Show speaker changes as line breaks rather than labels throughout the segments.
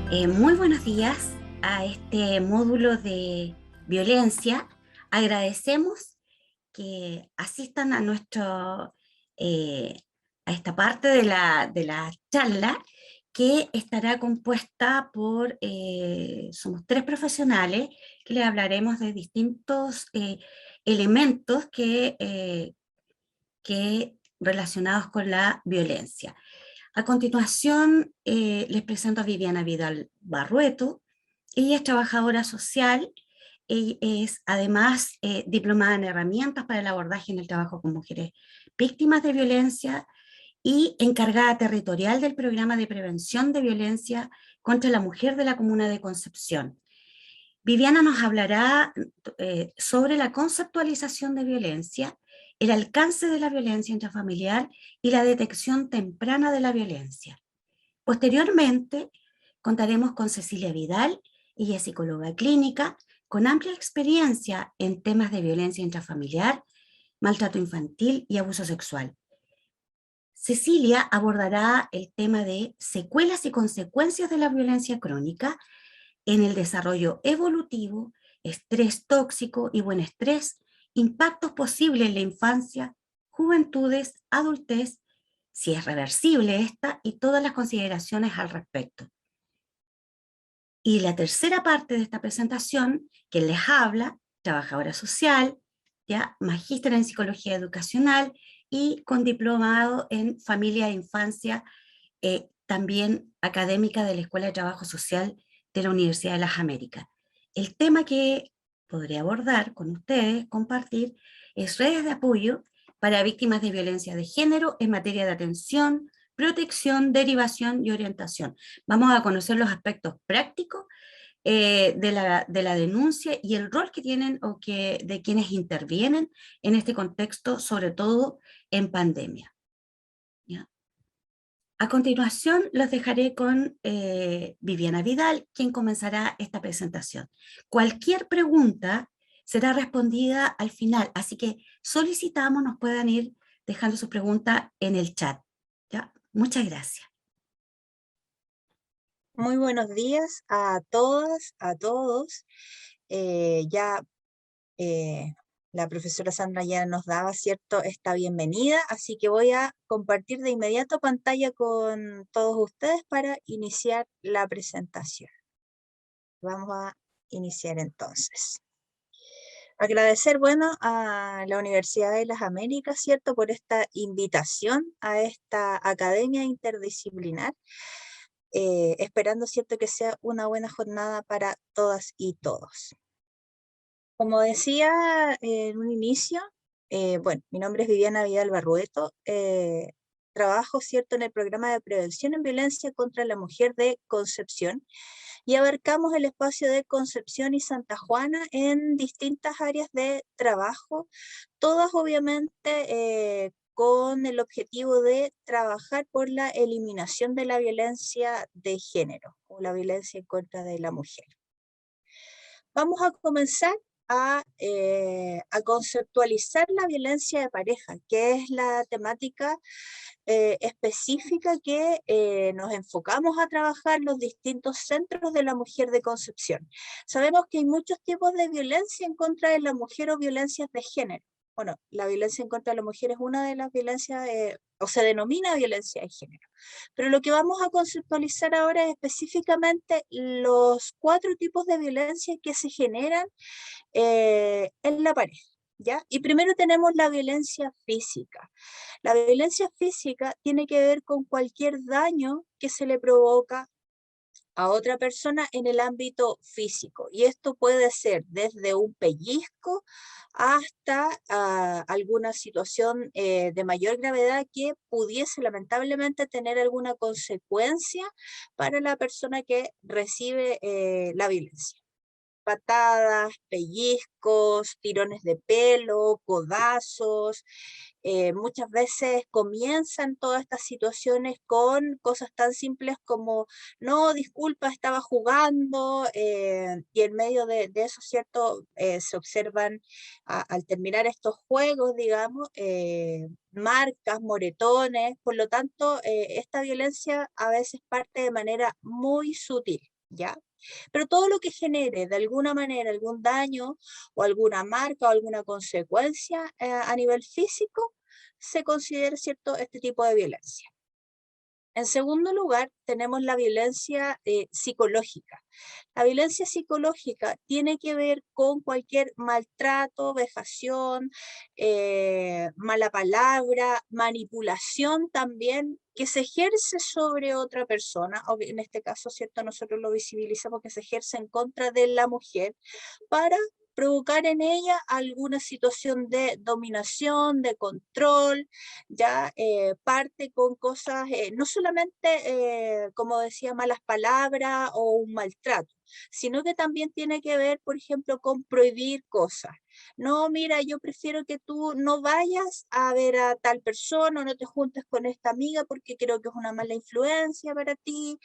Muy buenos días a este módulo de violencia. Agradecemos que asistan a eh, a esta parte de la charla que estará compuesta somos tres profesionales que les hablaremos de distintos elementos que relacionados con la violencia. A continuación, les presento a Viviana Vidal Barrueto. Ella es trabajadora social, ella es además diplomada en herramientas para el abordaje en el trabajo con mujeres víctimas de violencia y encargada territorial del programa de prevención de violencia contra la mujer de la comuna de Concepción. Viviana nos hablará sobre la conceptualización de violencia, el alcance de la violencia intrafamiliar y la detección temprana de la violencia. Posteriormente, contaremos con Cecilia Vidal, ella es psicóloga clínica, con amplia experiencia en temas de violencia intrafamiliar, maltrato infantil y abuso sexual. Cecilia abordará el tema de secuelas y consecuencias de la violencia crónica en el desarrollo evolutivo, estrés tóxico y buen estrés, impactos posibles en la infancia, juventudes, adultez, si es reversible esta y todas las consideraciones al respecto. Y la tercera parte de esta presentación, que les habla, trabajadora social, ya magíster en psicología educacional y con diplomado en familia e infancia, también académica de la Escuela de Trabajo Social de la Universidad de las Américas. El tema que podré abordar con ustedes, compartir, es redes de apoyo para víctimas de violencia de género en materia de atención, protección, derivación y orientación. Vamos a conocer los aspectos prácticos de la denuncia y el rol que tienen de quienes intervienen en este contexto, sobre todo en pandemia. ¿Ya? A continuación, los dejaré con Viviana Vidal, quien comenzará esta presentación. Cualquier pregunta será respondida al final, así que solicitamos nos puedan ir dejando sus preguntas en el chat. ¿Ya? Muchas gracias.
Muy buenos días a todas, a todos. Ya la profesora Sandra ya nos daba, ¿cierto?, esta bienvenida, así que voy a compartir de inmediato pantalla con todos ustedes para iniciar la presentación. Vamos a iniciar entonces. Agradecer, bueno, a la Universidad de las Américas, ¿cierto?, por esta invitación a esta academia interdisciplinar. Esperando, ¿cierto?, que sea una buena jornada para todas y todos. Como decía en un inicio, bueno, mi nombre es Viviana Vidal Barrueto, trabajo, ¿cierto?, en el programa de prevención en violencia contra la mujer de Concepción y abarcamos el espacio de Concepción y Santa Juana en distintas áreas de trabajo, todas obviamente con el objetivo de trabajar por la eliminación de la violencia de género o la violencia en contra de la mujer. Vamos a comenzar a conceptualizar la violencia de pareja, que es la temática específica que nos enfocamos a trabajar los distintos centros de la mujer de Concepción. Sabemos que hay muchos tipos de violencia en contra de la mujer o violencias de género. Bueno, la violencia en contra de la mujer es una de las violencias, o se denomina violencia de género. Pero lo que vamos a conceptualizar ahora es específicamente los 4 tipos de violencia que se generan en la pareja. ¿Ya? Y primero tenemos la violencia física. La violencia física tiene que ver con cualquier daño que se le provoca a otra persona en el ámbito físico. Y esto puede ser desde un pellizco hasta alguna situación de mayor gravedad que pudiese lamentablemente tener alguna consecuencia para la persona que recibe la violencia. Patadas, pellizcos, tirones de pelo, codazos. Muchas veces comienzan todas estas situaciones con cosas tan simples como, no, disculpa, estaba jugando, y en medio de eso, ¿cierto? Se observan al terminar estos juegos, digamos, marcas, moretones. Por lo tanto, esta violencia a veces parte de manera muy sutil. ¿ya? Pero todo lo que genere de alguna manera algún daño o alguna marca o alguna consecuencia a nivel físico, se considera, ¿cierto?, este tipo de violencia. En segundo lugar, tenemos la violencia psicológica. La violencia psicológica tiene que ver con cualquier maltrato, vejación, mala palabra, manipulación también que se ejerce sobre otra persona, o en este caso, ¿cierto? Nosotros lo visibilizamos que se ejerce en contra de la mujer para provocar en ella alguna situación de dominación, de control, ya parte con cosas, no solamente, como decía, malas palabras o un maltrato, sino que también tiene que ver, por ejemplo, con prohibir cosas. No, mira, yo prefiero que tú no vayas a ver a tal persona o no te juntes con esta amiga porque creo que es una mala influencia para ti,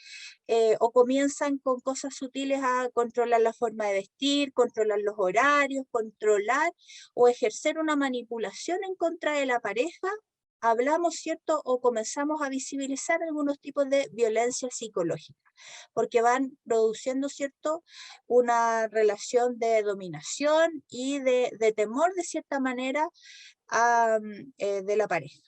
o comienzan con cosas sutiles a controlar la forma de vestir, controlar los horarios, controlar o ejercer una manipulación en contra de la pareja. Hablamos, ¿cierto? O comenzamos a visibilizar algunos tipos de violencia psicológica, porque van produciendo, ¿cierto?, una relación de dominación y de temor, de cierta manera, de la pareja.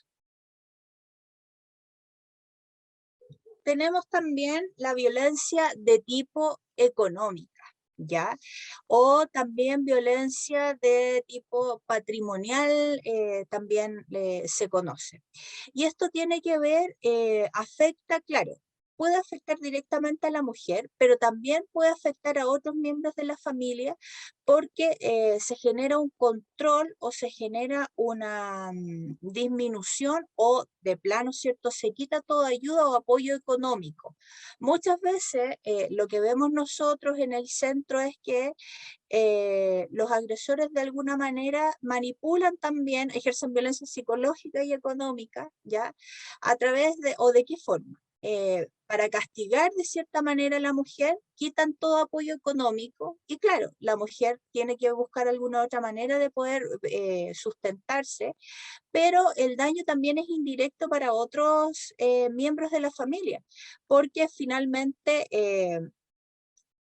Tenemos también la violencia de tipo económica, ¿ya? O también violencia de tipo patrimonial, también se conoce. Y esto tiene que ver, afecta, claro, puede afectar directamente a la mujer, pero también puede afectar a otros miembros de la familia porque se genera un control o se genera una disminución o de plano, ¿cierto? Se quita toda ayuda o apoyo económico. Muchas veces lo que vemos nosotros en el centro es que los agresores de alguna manera manipulan también, ejercen violencia psicológica y económica, ¿ya? A través de, o de qué forma. Para castigar de cierta manera a la mujer, quitan todo apoyo económico y claro, la mujer tiene que buscar alguna otra manera de poder sustentarse, pero el daño también es indirecto para otros miembros de la familia, porque finalmente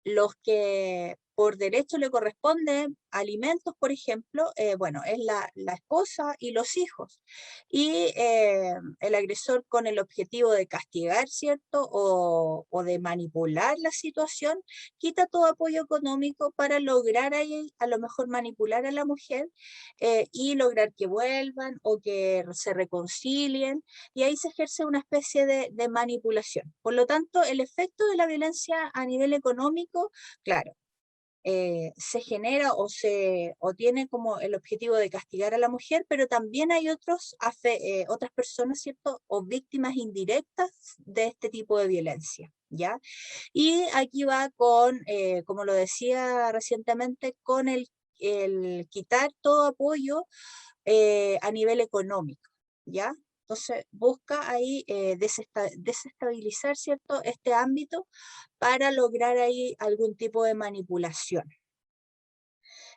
los que por derecho le corresponden alimentos, por ejemplo, bueno, es la esposa y los hijos. Y el agresor con el objetivo de castigar, ¿cierto? O de manipular la situación, quita todo apoyo económico para lograr ahí, a lo mejor manipular a la mujer y lograr que vuelvan o que se reconcilien y ahí se ejerce una especie de manipulación. Por lo tanto, el efecto de la violencia a nivel económico, claro, se genera o tiene como el objetivo de castigar a la mujer, pero también hay otras personas, ¿cierto? O víctimas indirectas de este tipo de violencia, ¿ya? Y aquí va con, como lo decía recientemente, con el quitar todo apoyo a nivel económico, ¿ya? Entonces busca ahí desestabilizar, ¿cierto?, este ámbito para lograr ahí algún tipo de manipulación.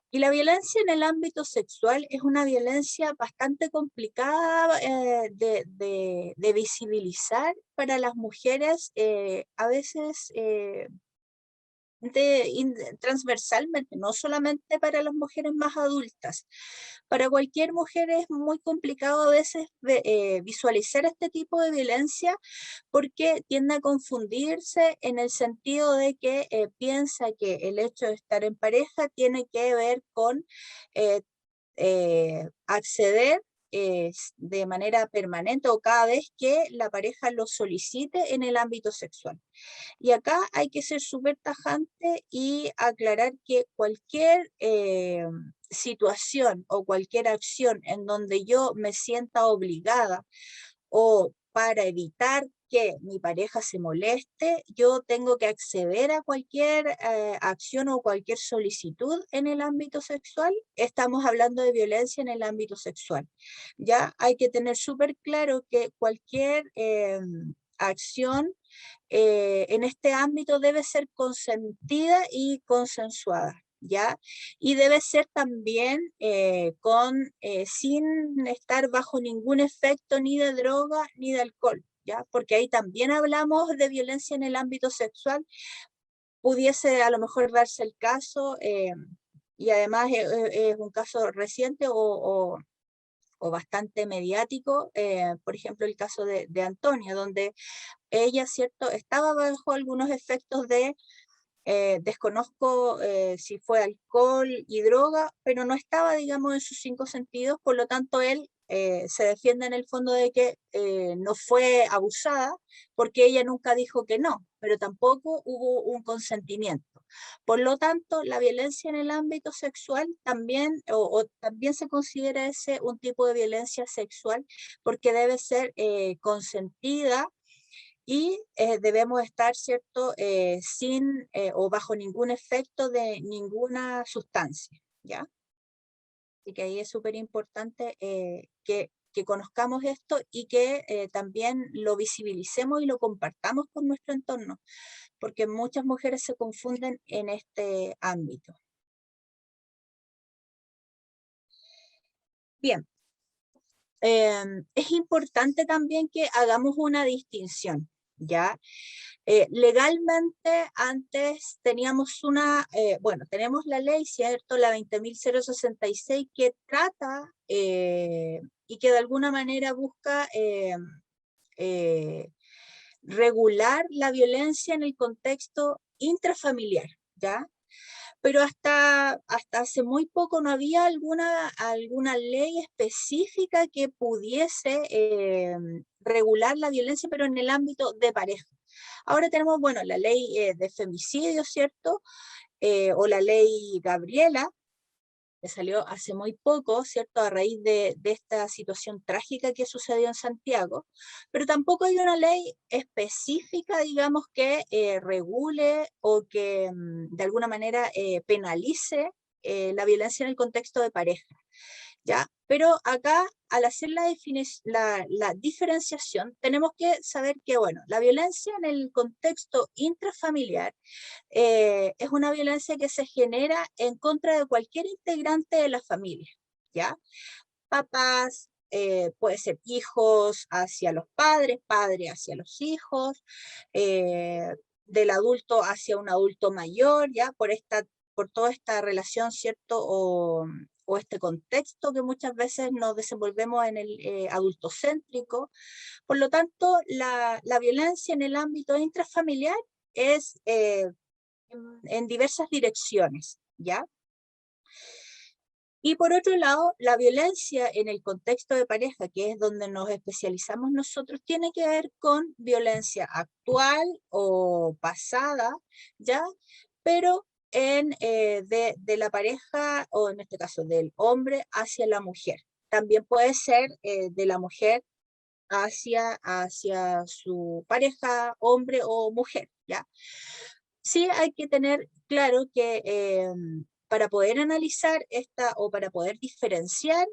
Y la violencia en el ámbito sexual es una violencia bastante complicada de visibilizar para las mujeres, a veces transversalmente, no solamente para las mujeres más adultas. Para cualquier mujer es muy complicado a veces visualizar este tipo de violencia porque tiende a confundirse en el sentido de que piensa que el hecho de estar en pareja tiene que ver con eh, acceder de manera permanente o cada vez que la pareja lo solicite en el ámbito sexual. Y acá hay que ser súper tajante y aclarar que cualquier situación o cualquier acción en donde yo me sienta obligada o para evitar que mi pareja se moleste, yo tengo que acceder a cualquier acción o cualquier solicitud en el ámbito sexual. Estamos hablando de violencia en el ámbito sexual. Ya hay que tener súper claro que cualquier acción en este ámbito debe ser consentida y consensuada, ¿ya? Y debe ser también sin estar bajo ningún efecto ni de droga ni de alcohol, ¿ya? Porque ahí también hablamos de violencia en el ámbito sexual pudiese a lo mejor darse el caso, y además es un caso reciente o bastante mediático, por ejemplo el caso de Antonia, donde ella, ¿cierto?, estaba bajo algunos efectos de, desconozco si fue alcohol y droga, pero no estaba, digamos, en sus cinco sentidos, por lo tanto él se defiende en el fondo de que no fue abusada porque ella nunca dijo que no, pero tampoco hubo un consentimiento. Por lo tanto, la violencia en el ámbito sexual también, o también se considera ese un tipo de violencia sexual porque debe ser consentida y debemos estar, ¿cierto?, sin o bajo ningún efecto de ninguna sustancia, ¿ya? Así que ahí es súper importante que conozcamos esto y que también lo visibilicemos y lo compartamos con nuestro entorno, porque muchas mujeres se confunden en este ámbito. Bien, es importante también que hagamos una distinción, ¿ya? Legalmente antes teníamos bueno, tenemos la ley, ¿cierto? La 20.066 que trata y que de alguna manera busca regular la violencia en el contexto intrafamiliar, ¿ya? Pero hasta hace muy poco no había alguna ley específica que pudiese regular la violencia, pero en el ámbito de pareja. Ahora tenemos, bueno, la ley de femicidio, ¿cierto? O la ley Gabriela, que salió hace muy poco, ¿cierto? A raíz de esta situación trágica que sucedió en Santiago, pero tampoco hay una ley específica, digamos, que regule o que de alguna manera penalice la violencia en el contexto de pareja. ¿Ya? Pero acá, al hacer la diferenciación, tenemos que saber que, bueno, la violencia en el contexto intrafamiliar es una violencia que se genera en contra de cualquier integrante de la familia, ¿ya? Papás, puede ser hijos hacia los padres, padres hacia los hijos, eh, del adulto hacia un adulto mayor, ¿ya? Por toda esta relación, ¿cierto? O este contexto que muchas veces nos desenvolvemos en el adultocéntrico. Por lo tanto, la violencia en el ámbito intrafamiliar es en diversas direcciones, ¿ya? Y por otro lado, la violencia en el contexto de pareja, que es donde nos especializamos nosotros, tiene que ver con violencia actual o pasada, ¿ya? Pero de la pareja, o en este caso del hombre hacia la mujer. También puede ser de la mujer hacia su pareja, hombre o mujer, ¿ya? Sí hay que tener claro que para poder analizar esta o para poder diferenciar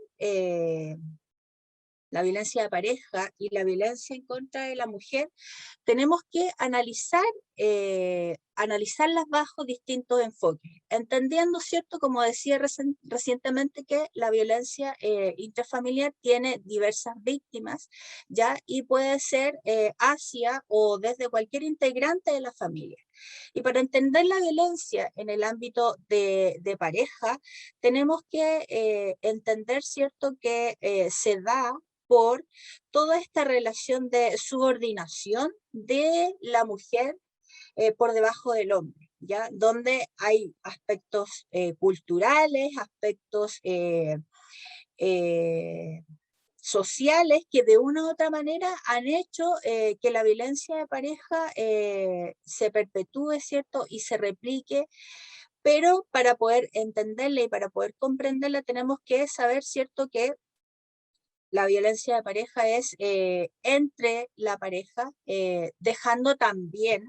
la violencia de pareja y la violencia en contra de la mujer, tenemos que analizarlas bajo distintos enfoques, entendiendo, ¿cierto? Como decía recientemente, que la violencia intrafamiliar tiene diversas víctimas, ¿ya? Y puede ser hacia o desde cualquier integrante de la familia. Y para entender la violencia en el ámbito de pareja, tenemos que entender, ¿cierto?, que se da por toda esta relación de subordinación de la mujer por debajo del hombre, ¿ya? Donde hay aspectos culturales, aspectos eh, sociales que de una u otra manera han hecho que la violencia de pareja se perpetúe, ¿cierto? Y se replique, pero para poder entenderla y para poder comprenderla tenemos que saber, ¿cierto?, que la violencia de pareja es entre la pareja, dejando también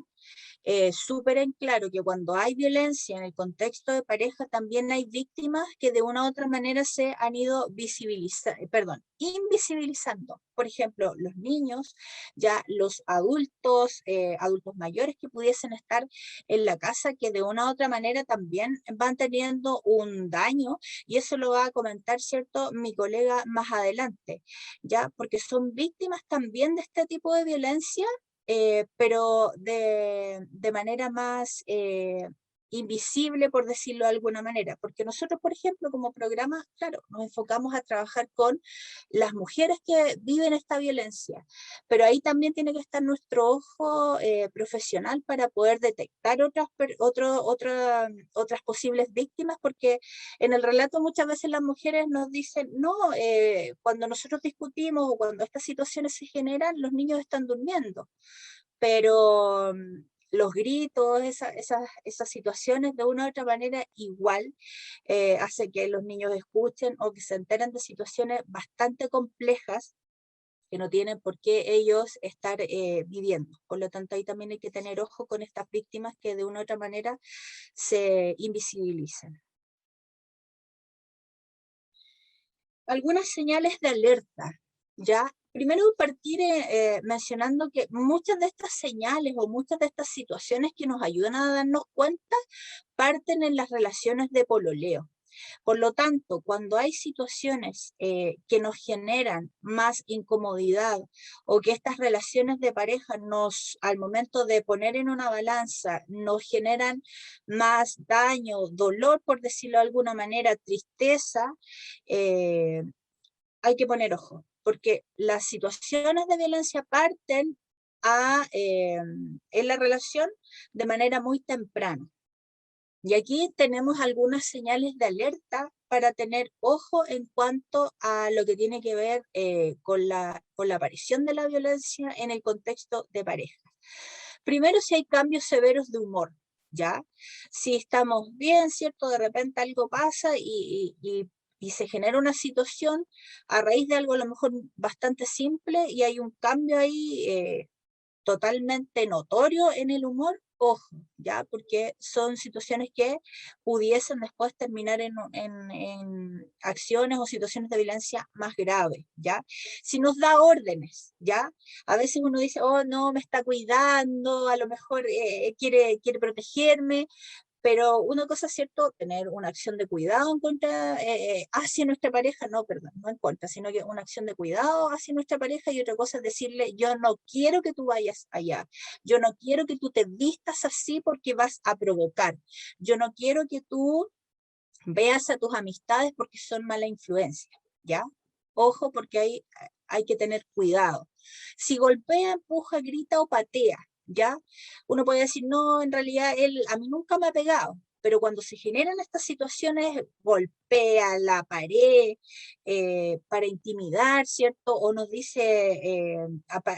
súper en claro que cuando hay violencia en el contexto de pareja también hay víctimas que de una u otra manera se han ido invisibilizando. Por ejemplo, los niños, ya los adultos, adultos mayores que pudiesen estar en la casa, que de una u otra manera también van teniendo un daño, y eso lo va a comentar, ¿cierto?, mi colega más adelante, ya, porque son víctimas también de este tipo de violencia pero de manera más invisible, por decirlo de alguna manera, porque nosotros, por ejemplo, como programa, claro, nos enfocamos a trabajar con las mujeres que viven esta violencia, pero ahí también tiene que estar nuestro ojo profesional para poder detectar otras posibles víctimas, porque en el relato muchas veces las mujeres nos dicen, no, cuando nosotros discutimos o cuando estas situaciones se generan, los niños están durmiendo, pero los gritos, esas situaciones de una u otra manera igual hace que los niños escuchen o que se enteren de situaciones bastante complejas que no tienen por qué ellos estar viviendo. Por lo tanto, ahí también hay que tener ojo con estas víctimas que de una u otra manera se invisibilizan. Algunas señales de alerta, ¿ya? Primero partir mencionando que muchas de estas señales o muchas de estas situaciones que nos ayudan a darnos cuenta parten en las relaciones de pololeo. Por lo tanto, cuando hay situaciones que nos generan más incomodidad o que estas relaciones de pareja al momento de poner en una balanza, nos generan más daño, dolor, por decirlo de alguna manera, tristeza, hay que poner ojo, porque las situaciones de violencia parten en la relación de manera muy temprana. Y aquí tenemos algunas señales de alerta para tener ojo en cuanto a lo que tiene que ver con la aparición de la violencia en el contexto de pareja. Primero, si hay cambios severos de humor, ¿ya? Si estamos bien, ¿cierto? De repente algo pasa y se genera una situación a raíz de algo a lo mejor bastante simple y hay un cambio ahí totalmente notorio en el humor, ojo, ¿ya? Porque son situaciones que pudiesen después terminar en acciones o situaciones de violencia más graves, ¿ya? Si nos da órdenes, ¿ya? A veces uno dice, oh, no, me está cuidando, a lo mejor quiere protegerme, pero una cosa es cierto, tener una acción de cuidado en contra, hacia nuestra pareja, no, perdón, no en contra, sino que una acción de cuidado hacia nuestra pareja, y otra cosa es decirle, yo no quiero que tú vayas allá, yo no quiero que tú te vistas así porque vas a provocar, yo no quiero que tú veas a tus amistades porque son mala influencia, ¿ya? Ojo, porque hay que tener cuidado. Si golpea, empuja, grita o patea, ¿ya? Uno puede decir, no, en realidad él a mí nunca me ha pegado, pero cuando se generan estas situaciones, golpea la pared para intimidar, ¿cierto? O nos dice,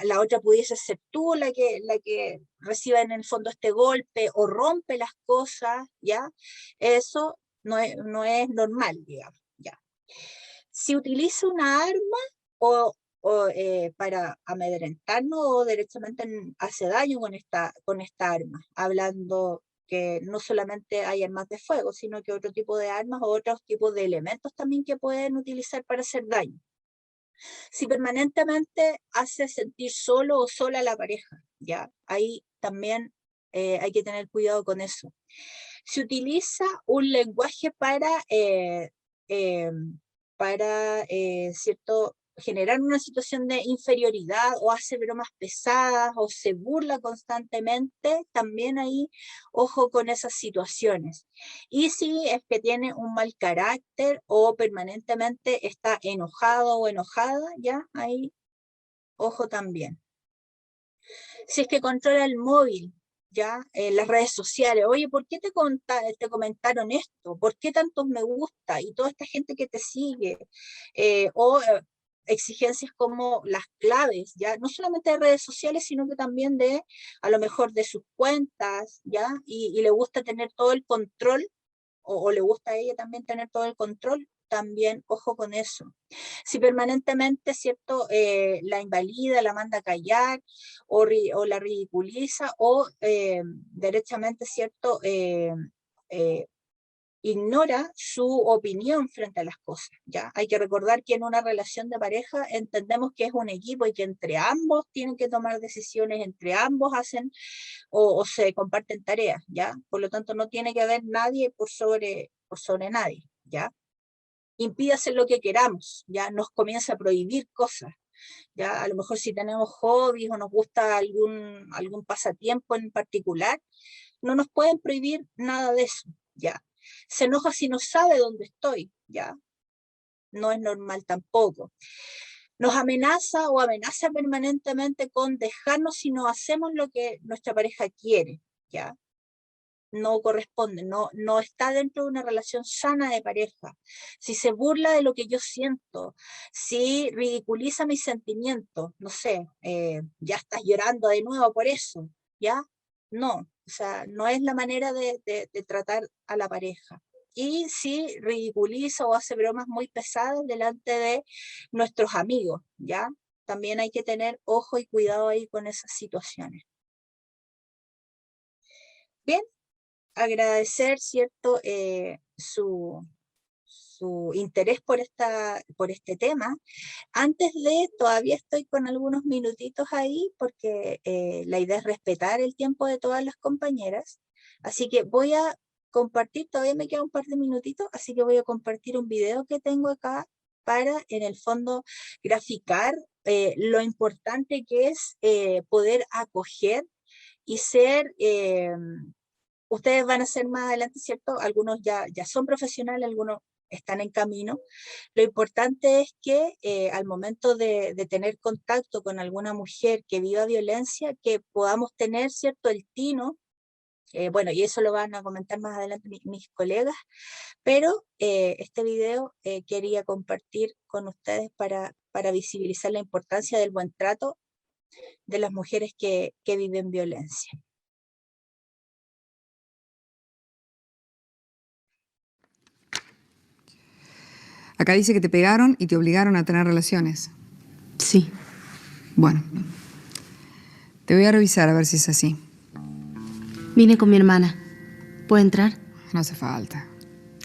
la otra pudiese ser tú la que reciba en el fondo este golpe, o rompe las cosas, ¿ya? Eso no es normal, digamos, ya. Si utiliza una arma para amedrentarnos o directamente hace daño con esta arma, hablando que no solamente hay armas de fuego, sino que otro tipo de armas o otros tipos de elementos también que pueden utilizar para hacer daño. Si permanentemente hace sentir solo o sola a la pareja, ¿ya? Ahí también hay que tener cuidado con eso. Se utiliza un lenguaje ¿cierto?, generar una situación de inferioridad, o hace bromas pesadas, o se burla constantemente, también ahí, ojo con esas situaciones. Y si es que tiene un mal carácter o permanentemente está enojado o enojada, ya ahí, ojo también. Si es que controla el móvil, ya, las redes sociales, oye, ¿por qué te comentaron esto? ¿Por qué tantos me gusta? Y toda esta gente que te sigue, exigencias como las claves, ya, no solamente de redes sociales, sino que también a lo mejor de sus cuentas, ya, y le gusta tener todo el control, o le gusta a ella también tener todo el control, también ojo con eso. Si permanentemente, ¿cierto?, la invalida, la manda a callar, o la ridiculiza, o derechamente, ¿cierto?, ignora su opinión frente a las cosas, ¿ya? Hay que recordar que en una relación de pareja entendemos que es un equipo y que entre ambos tienen que tomar decisiones, entre ambos hacen o se comparten tareas, ¿ya? Por lo tanto, no tiene que haber nadie por sobre nadie, ¿ya? Impide hacer lo que queramos, ya nos comienza a prohibir cosas. Ya, a lo mejor si tenemos hobbies o nos gusta algún pasatiempo en particular, no nos pueden prohibir nada de eso, ¿ya? Se enoja si no sabe dónde estoy, ¿ya? No es normal tampoco. Nos amenaza o amenaza permanentemente con dejarnos si no hacemos lo que nuestra pareja quiere, ¿ya? No corresponde, no está dentro de una relación sana de pareja. Si se burla de lo que yo siento, si ridiculiza mis sentimientos, no sé, ya estás llorando de nuevo por eso, ¿ya? No, o sea, no es la manera de tratar a la pareja. Y si ridiculiza o hace bromas muy pesadas delante de nuestros amigos, ¿ya? También hay que tener ojo y cuidado ahí con esas situaciones. Bien, agradecer, ¿cierto?, su interés por este tema. Antes de, todavía estoy con algunos minutitos ahí, porque la idea es respetar el tiempo de todas las compañeras, así que voy a compartir, todavía me queda un par de minutitos, así que voy a compartir un video que tengo acá para, en el fondo, graficar lo importante que es poder acoger y ser... ustedes van a ser más adelante, ¿cierto? Algunos ya son profesionales, algunos están en camino. Lo importante es que al momento de tener contacto con alguna mujer que viva violencia, que podamos tener, ¿cierto?, el tino, bueno, y eso lo van a comentar más adelante mis colegas, pero este video quería compartir con ustedes para visibilizar la importancia del buen trato de las mujeres que viven violencia.
Acá dice que te pegaron y te obligaron a tener relaciones.
Sí.
Bueno, te voy a revisar a ver si es así.
Vine con mi hermana. ¿Puedo entrar?
No hace falta.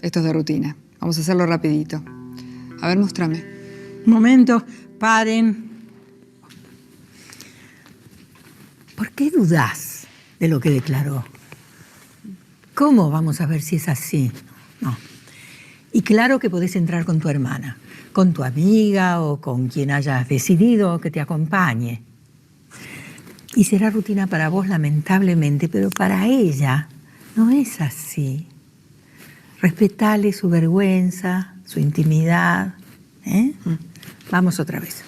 Esto es de rutina. Vamos a hacerlo rapidito. A ver, muéstrame.
Un momento, paren. ¿Por qué dudás de lo que declaró? ¿Cómo vamos a ver si es así? No. Y claro que podés entrar con tu hermana, con tu amiga o con quien hayas decidido que te acompañe. Y será rutina para vos, lamentablemente, pero para ella no es así. Respetale su vergüenza, su intimidad. Vamos otra vez.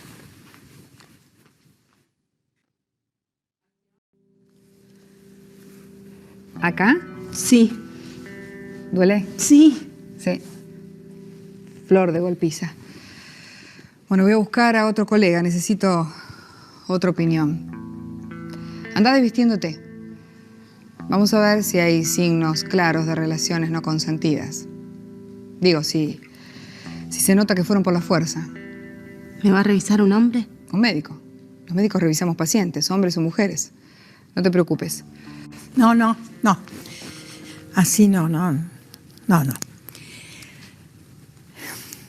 ¿Acá?
Sí.
¿Duele?
Sí.
Sí. Flor de golpiza. Bueno, voy a buscar a otro colega. Necesito otra opinión. Andá desvistiéndote. Vamos a ver si hay signos claros de relaciones no consentidas. Digo, si se nota que fueron por la fuerza.
¿Me va a revisar un hombre?
Un médico. Los médicos revisamos pacientes, hombres o mujeres. No te preocupes.
No. Así no.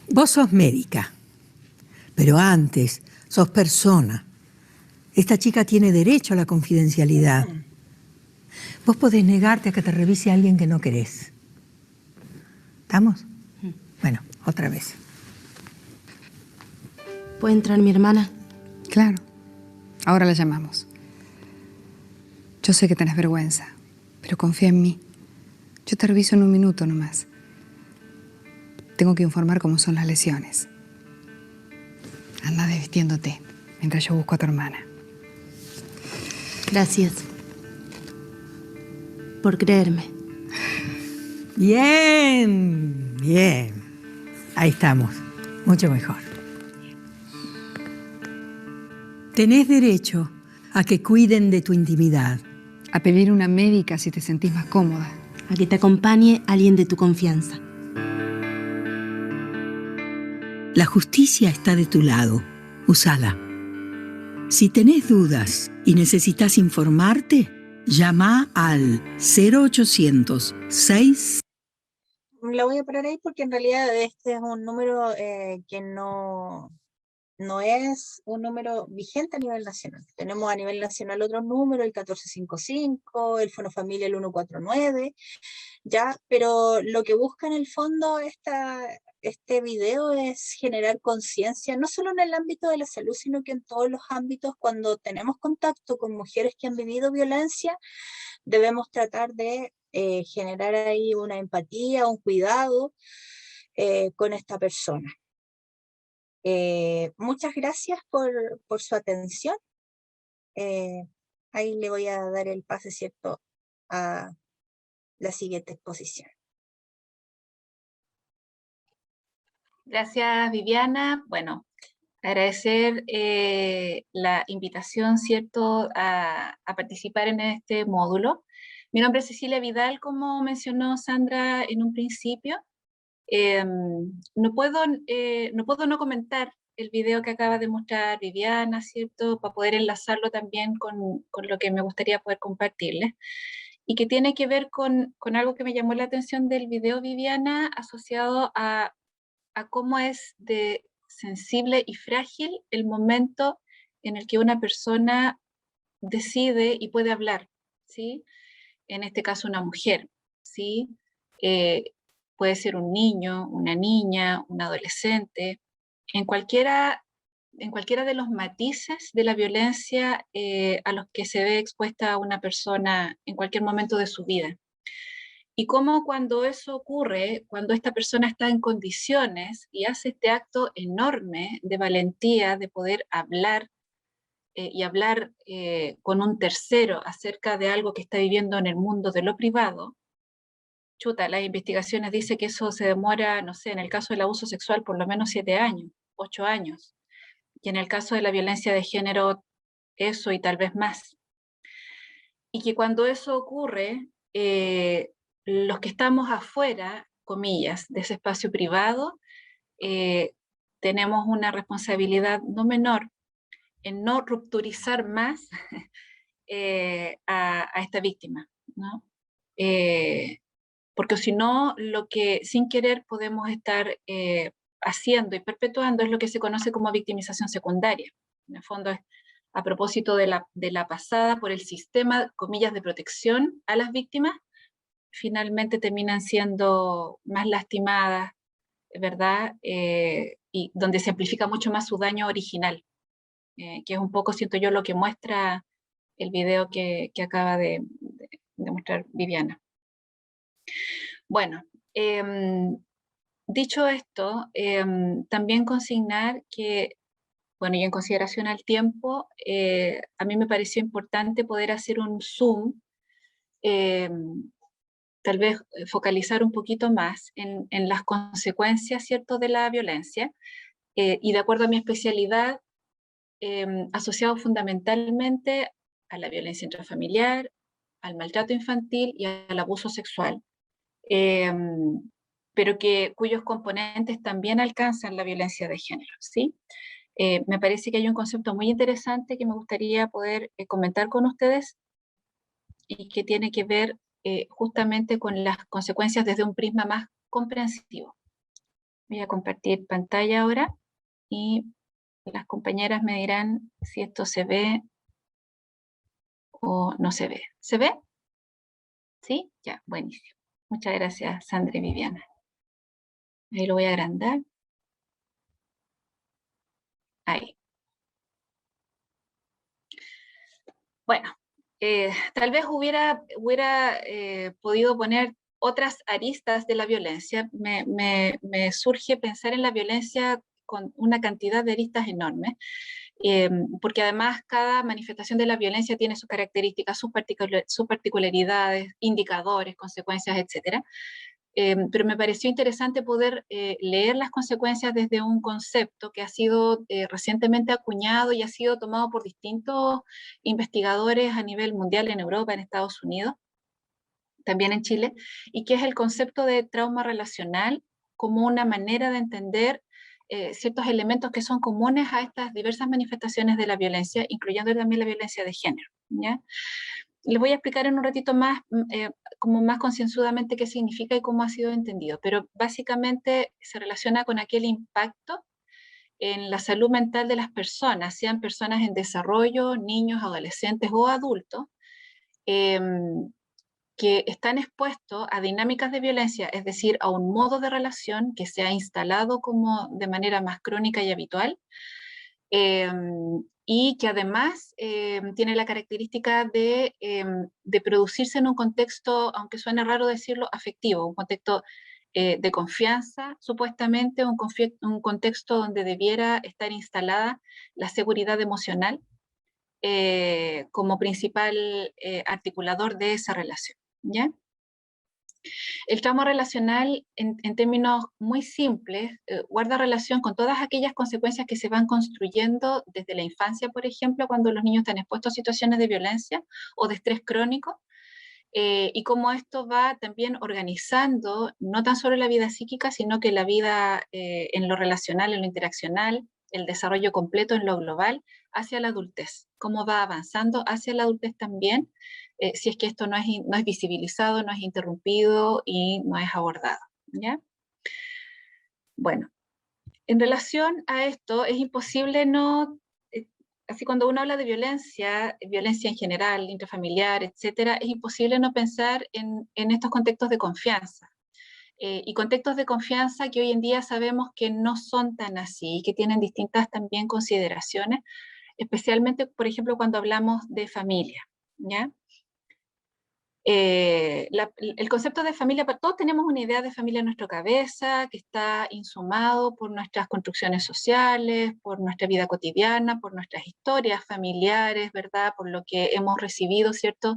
Vos sos médica, pero antes sos persona. Esta chica tiene derecho a la confidencialidad. Vos podés negarte a que te revise alguien que no querés. ¿Estamos? Bueno, otra vez.
¿Puede entrar mi hermana?
Claro. Ahora la llamamos. Yo sé que tenés vergüenza, pero confía en mí. Yo te reviso en un minuto nomás. Tengo que informar cómo son las lesiones. Anda desvistiéndote mientras yo busco a tu hermana.
Gracias. Por creerme.
Bien. Ahí estamos. Mucho mejor. Tenés derecho a que cuiden de tu intimidad.
A pedir una médica si te sentís más cómoda.
A que te acompañe alguien de tu confianza.
La justicia está de tu lado. Úsala. Si tenés dudas y necesitas informarte, llama al 0800 6.
La voy a parar ahí porque en realidad este es un número que no es un número vigente a nivel nacional. Tenemos a nivel nacional otros números, el 1455, el Fonofamilia el 149, ya, pero lo que busca en el fondo este video es generar conciencia, no solo en el ámbito de la salud, sino que en todos los ámbitos. Cuando tenemos contacto con mujeres que han vivido violencia, debemos tratar de generar ahí una empatía, un cuidado con esta persona. Muchas gracias por su atención. Ahí le voy a dar el pase, ¿cierto?, a la siguiente exposición.
Gracias, Viviana. Bueno, agradecer la invitación, ¿cierto?, a participar en este módulo. Mi nombre es Cecilia Vidal, como mencionó Sandra en un principio. No puedo no comentar el video que acaba de mostrar Viviana, ¿cierto?, para poder enlazarlo también con lo que me gustaría poder compartirles, y que tiene que ver con algo que me llamó la atención del video, Viviana, asociado a cómo es de sensible y frágil el momento en el que una persona decide y puede hablar, ¿sí? En este caso una mujer, ¿sí? Puede ser un niño, una niña, un adolescente, en cualquiera de los matices de la violencia a los que se ve expuesta una persona en cualquier momento de su vida. Y cómo cuando eso ocurre, cuando esta persona está en condiciones y hace este acto enorme de valentía, de poder hablar y hablar con un tercero acerca de algo que está viviendo en el mundo de lo privado, chuta, las investigaciones dicen que eso se demora, no sé, en el caso del abuso sexual por lo menos 7 años, 8 años, y en el caso de la violencia de género, eso y tal vez más. Y que cuando eso ocurre, los que estamos afuera, comillas, de ese espacio privado, tenemos una responsabilidad no menor en no rupturizar más a esta víctima, ¿no? Porque si no, lo que sin querer podemos estar haciendo y perpetuando es lo que se conoce como victimización secundaria. En el fondo es a propósito de la pasada por el sistema, comillas, de protección a las víctimas, finalmente terminan siendo más lastimadas, ¿verdad? Y donde se amplifica mucho más su daño original, que es un poco, siento yo, lo que muestra el video que acaba de mostrar Viviana. Bueno, dicho esto, también consignar que, bueno, y en consideración al tiempo, a mí me pareció importante poder hacer un zoom, tal vez focalizar un poquito más en las consecuencias, ¿cierto?, de la violencia, y de acuerdo a mi especialidad, asociado fundamentalmente a la violencia intrafamiliar, al maltrato infantil y al abuso sexual, pero cuyos componentes también alcanzan la violencia de género, ¿sí? Me parece que hay un concepto muy interesante que me gustaría poder comentar con ustedes y que tiene que ver justamente con las consecuencias desde un prisma más comprensivo. Voy a compartir pantalla ahora y las compañeras me dirán si esto se ve o no se ve. ¿Se ve? ¿Sí? Ya, buenísimo. Muchas gracias, Sandra y Viviana. Ahí lo voy a agrandar. Ahí. Bueno, tal vez hubiera podido poner otras aristas de la violencia. Me surge pensar en la violencia con una cantidad de aristas enormes, porque además cada manifestación de la violencia tiene sus características, sus particularidades, indicadores, consecuencias, etc. Pero me pareció interesante poder leer las consecuencias desde un concepto que ha sido recientemente acuñado y ha sido tomado por distintos investigadores a nivel mundial en Europa, en Estados Unidos, también en Chile, y que es el concepto de trauma relacional como una manera de entender ciertos elementos que son comunes a estas diversas manifestaciones de la violencia, incluyendo también la violencia de género, ¿ya? Les voy a explicar en un ratito más, como más concienzudamente qué significa y cómo ha sido entendido, pero básicamente se relaciona con aquel impacto en la salud mental de las personas, sean personas en desarrollo, niños, adolescentes o adultos, que están expuestos a dinámicas de violencia, es decir, a un modo de relación que se ha instalado como de manera más crónica y habitual, y que además tiene la característica de producirse en un contexto, aunque suene raro decirlo, afectivo, un contexto de confianza, supuestamente, un contexto donde debiera estar instalada la seguridad emocional como principal articulador de esa relación, ¿ya? El trauma relacional, en términos muy simples, guarda relación con todas aquellas consecuencias que se van construyendo desde la infancia, por ejemplo, cuando los niños están expuestos a situaciones de violencia o de estrés crónico, y cómo esto va también organizando no tan solo la vida psíquica, sino que la vida en lo relacional, en lo interaccional, el desarrollo completo en lo global, hacia la adultez. Cómo va avanzando hacia la adultez también, si es que esto no es visibilizado, no es interrumpido y no es abordado, ¿ya? Bueno, en relación a esto, es imposible no, así cuando uno habla de violencia, violencia en general, intrafamiliar, etcétera, es imposible no pensar en estos contextos de confianza. Y contextos de confianza que hoy en día sabemos que no son tan así, que tienen distintas también consideraciones, especialmente, por ejemplo, cuando hablamos de familia, ¿ya? El concepto de familia, todos tenemos una idea de familia en nuestra cabeza, que está insumado por nuestras construcciones sociales, por nuestra vida cotidiana, por nuestras historias familiares, ¿verdad? Por lo que hemos recibido, ¿cierto?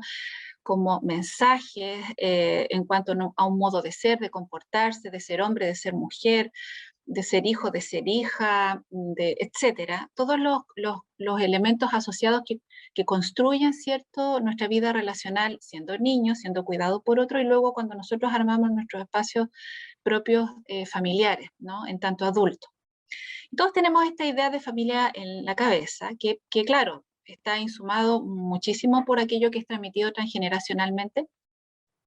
Como mensajes en cuanto a un modo de ser, de comportarse, de ser hombre, de ser mujer, de ser hijo, de ser hija, etcétera. Todos los elementos asociados que construyen, ¿cierto?, nuestra vida relacional siendo niños, siendo cuidados por otro, y luego cuando nosotros armamos nuestros espacios propios familiares, ¿no?, en tanto adultos. Todos tenemos esta idea de familia en la cabeza, que claro, está insumado muchísimo por aquello que es transmitido transgeneracionalmente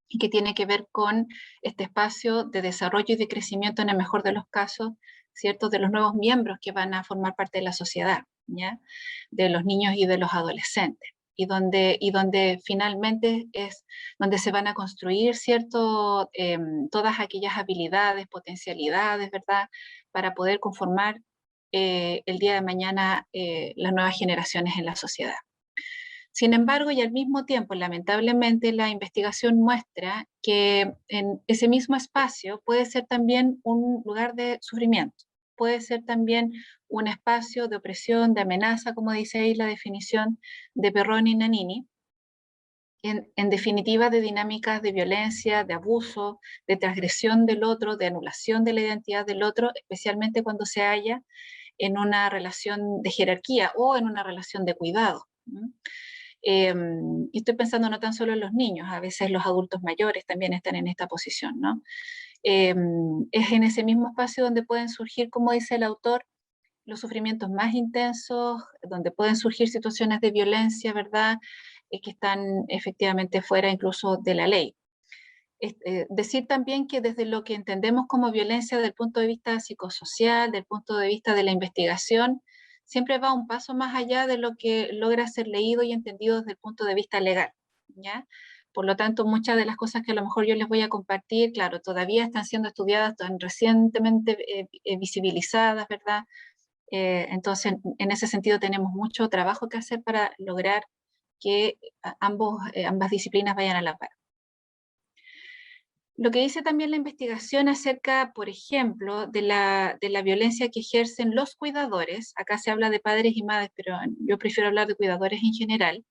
y que tiene que ver con este espacio de desarrollo y de crecimiento, en el mejor de los casos, ¿cierto?, de los nuevos miembros que van a formar parte de la sociedad, ¿ya?, de los niños y de los adolescentes, y donde finalmente es donde se van a construir, ¿cierto?, todas aquellas habilidades, potencialidades, ¿verdad?, para poder conformar el día de mañana las nuevas generaciones en la sociedad. Sin embargo, y al mismo tiempo, lamentablemente, la investigación muestra que en ese mismo espacio puede ser también un lugar de sufrimiento, puede ser también un espacio de opresión, de amenaza, como dice ahí la definición de Perroni y Nanini, en definitiva de dinámicas de violencia, de abuso, de transgresión del otro, de anulación de la identidad del otro, especialmente cuando se halla en una relación de jerarquía o en una relación de cuidado. Y estoy pensando no tan solo en los niños, a veces los adultos mayores también están en esta posición, ¿no? Es en ese mismo espacio donde pueden surgir, como dice el autor, los sufrimientos más intensos, donde pueden surgir situaciones de violencia, ¿verdad?, que están efectivamente fuera incluso de la ley. Decir también que desde lo que entendemos como violencia desde el punto de vista psicosocial, del punto de vista de la investigación, siempre va un paso más allá de lo que logra ser leído y entendido desde el punto de vista legal, ¿ya? Por lo tanto, muchas de las cosas que a lo mejor yo les voy a compartir, claro, todavía están siendo estudiadas, tan recientemente visibilizadas, ¿verdad? Entonces, en ese sentido tenemos mucho trabajo que hacer para lograr que ambas disciplinas vayan a la par. Lo que dice también la investigación acerca, por ejemplo, de la violencia que ejercen los cuidadores, acá se habla de padres y madres, pero yo prefiero hablar de cuidadores en general,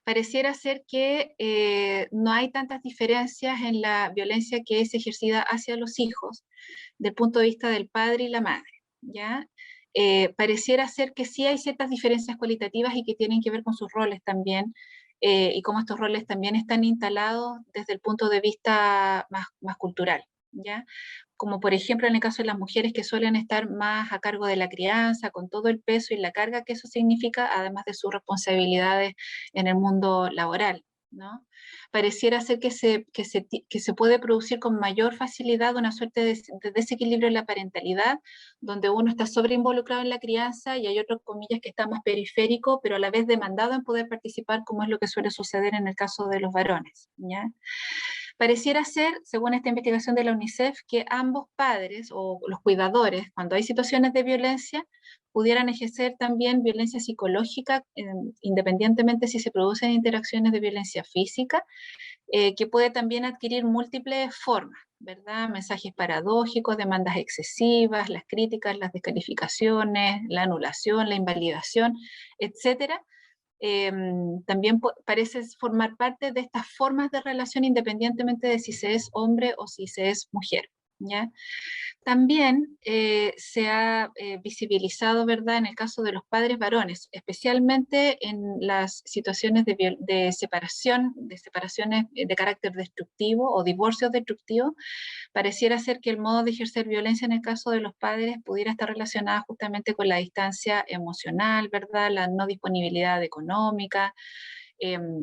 pareciera ser que no hay tantas diferencias en la violencia que es ejercida hacia los hijos, del punto de vista del padre y la madre, ¿ya? Pareciera ser que sí hay ciertas diferencias cualitativas y que tienen que ver con sus roles también, y cómo estos roles también están instalados desde el punto de vista más cultural, ¿ya? Como por ejemplo en el caso de las mujeres que suelen estar más a cargo de la crianza, con todo el peso y la carga que eso significa, además de sus responsabilidades en el mundo laboral, ¿no? Pareciera ser que se puede producir con mayor facilidad una suerte de desequilibrio en la parentalidad, donde uno está sobreinvolucrado en la crianza y hay otro, comillas, que está más periférico, pero a la vez demandado en poder participar, como es lo que suele suceder en el caso de los varones, ¿ya? Pareciera ser, según esta investigación de la UNICEF, que ambos padres o los cuidadores, cuando hay situaciones de violencia, pudieran ejercer también violencia psicológica, independientemente si se producen interacciones de violencia física, que puede también adquirir múltiples formas, ¿verdad? Mensajes paradójicos, demandas excesivas, las críticas, las descalificaciones, la anulación, la invalidación, etcétera. También parece formar parte de estas formas de relación independientemente de si se es hombre o si se es mujer, ¿ya? También se ha visibilizado, ¿verdad?, en el caso de los padres varones, especialmente en las situaciones de separaciones de carácter destructivo o divorcios destructivos. Pareciera ser que el modo de ejercer violencia en el caso de los padres pudiera estar relacionada justamente con la distancia emocional, ¿verdad?, la no disponibilidad económica.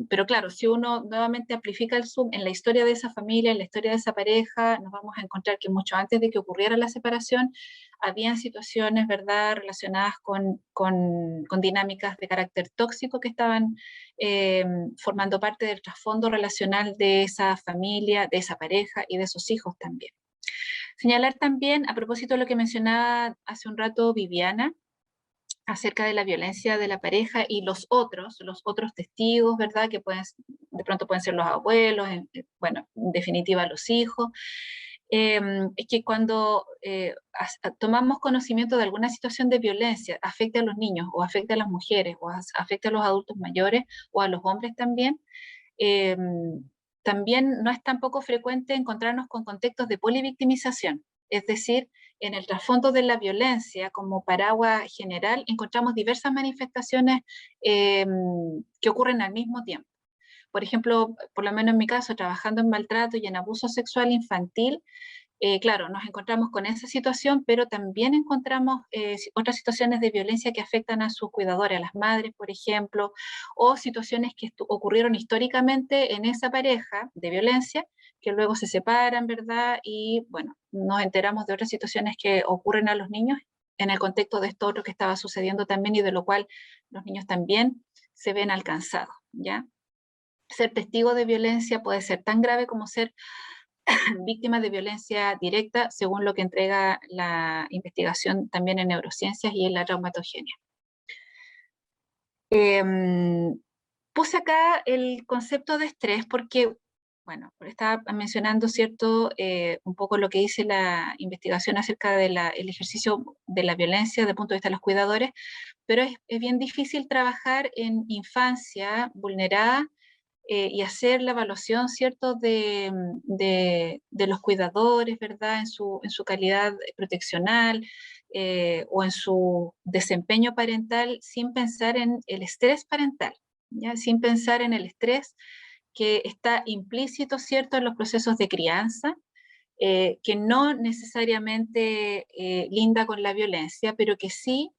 Pero claro, si uno nuevamente amplifica el zoom en la historia de esa familia, en la historia de esa pareja, nos vamos a encontrar que mucho antes de que ocurriera la separación, habían situaciones, ¿verdad?, relacionadas con dinámicas de carácter tóxico que estaban formando parte del trasfondo relacional de esa familia, de esa pareja y de esos hijos también. Señalar también, a propósito de lo que mencionaba hace un rato Viviana, acerca de la violencia de la pareja y los otros testigos, ¿verdad? Que de pronto pueden ser los abuelos, bueno, en definitiva los hijos. Es que cuando tomamos conocimiento de alguna situación de violencia, afecte a los niños o afecte a las mujeres o afecte a los adultos mayores o a los hombres también, también no es tan poco frecuente encontrarnos con contextos de polivictimización, es decir, en el trasfondo de la violencia como paraguas general encontramos diversas manifestaciones que ocurren al mismo tiempo. Por ejemplo, por lo menos en mi caso, trabajando en maltrato y en abuso sexual infantil, claro, nos encontramos con esa situación, pero también encontramos otras situaciones de violencia que afectan a sus cuidadores, a las madres, por ejemplo, o situaciones que ocurrieron históricamente en esa pareja de violencia, que luego se separan, ¿verdad? Y bueno, nos enteramos de otras situaciones que ocurren a los niños en el contexto de esto otro que estaba sucediendo también y de lo cual los niños también se ven alcanzados, ¿ya? Ser testigo de violencia puede ser tan grave como ser víctimas de violencia directa, según lo que entrega la investigación también en neurociencias y en la traumatogenia. Puse acá el concepto de estrés porque, bueno, estaba mencionando, ¿cierto?, un poco lo que dice la investigación acerca del ejercicio de la violencia desde el punto de vista de los cuidadores, pero es bien difícil trabajar en infancia vulnerada y hacer la evaluación, ¿cierto?, de los cuidadores, ¿verdad?, en su calidad proteccional o en su desempeño parental sin pensar en el estrés parental, ¿ya? Sin pensar en el estrés que está implícito, ¿cierto?, en los procesos de crianza, que no necesariamente linda con la violencia, pero que sí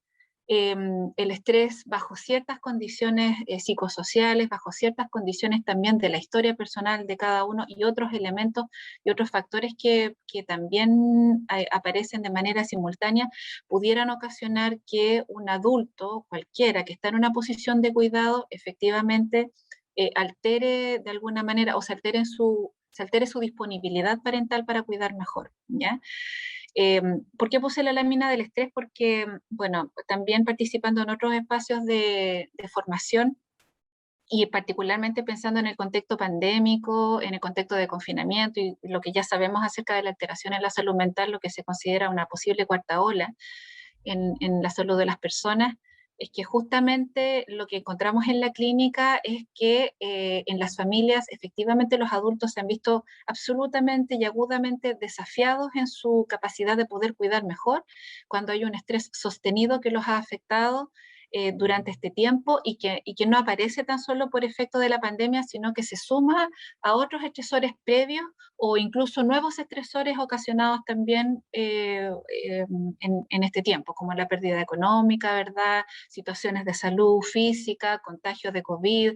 el estrés bajo ciertas condiciones psicosociales, bajo ciertas condiciones también de la historia personal de cada uno y otros elementos y otros factores que también aparecen de manera simultánea, pudieran ocasionar que un adulto, cualquiera que está en una posición de cuidado, efectivamente altere de alguna manera o se altere su disponibilidad parental para cuidar mejor, ¿ya? ¿Por qué puse la lámina del estrés? Porque, bueno, también participando en otros espacios de formación y particularmente pensando en el contexto pandémico, en el contexto de confinamiento y lo que ya sabemos acerca de la alteración en la salud mental, lo que se considera una posible cuarta ola en la salud de las personas, es que justamente lo que encontramos en la clínica es que en las familias efectivamente los adultos se han visto absolutamente y agudamente desafiados en su capacidad de poder cuidar mejor cuando hay un estrés sostenido que los ha afectado durante este tiempo y que no aparece tan solo por efecto de la pandemia, sino que se suma a otros estresores previos o incluso nuevos estresores ocasionados también en este tiempo, como la pérdida económica, ¿verdad? Situaciones de salud física, contagios de COVID,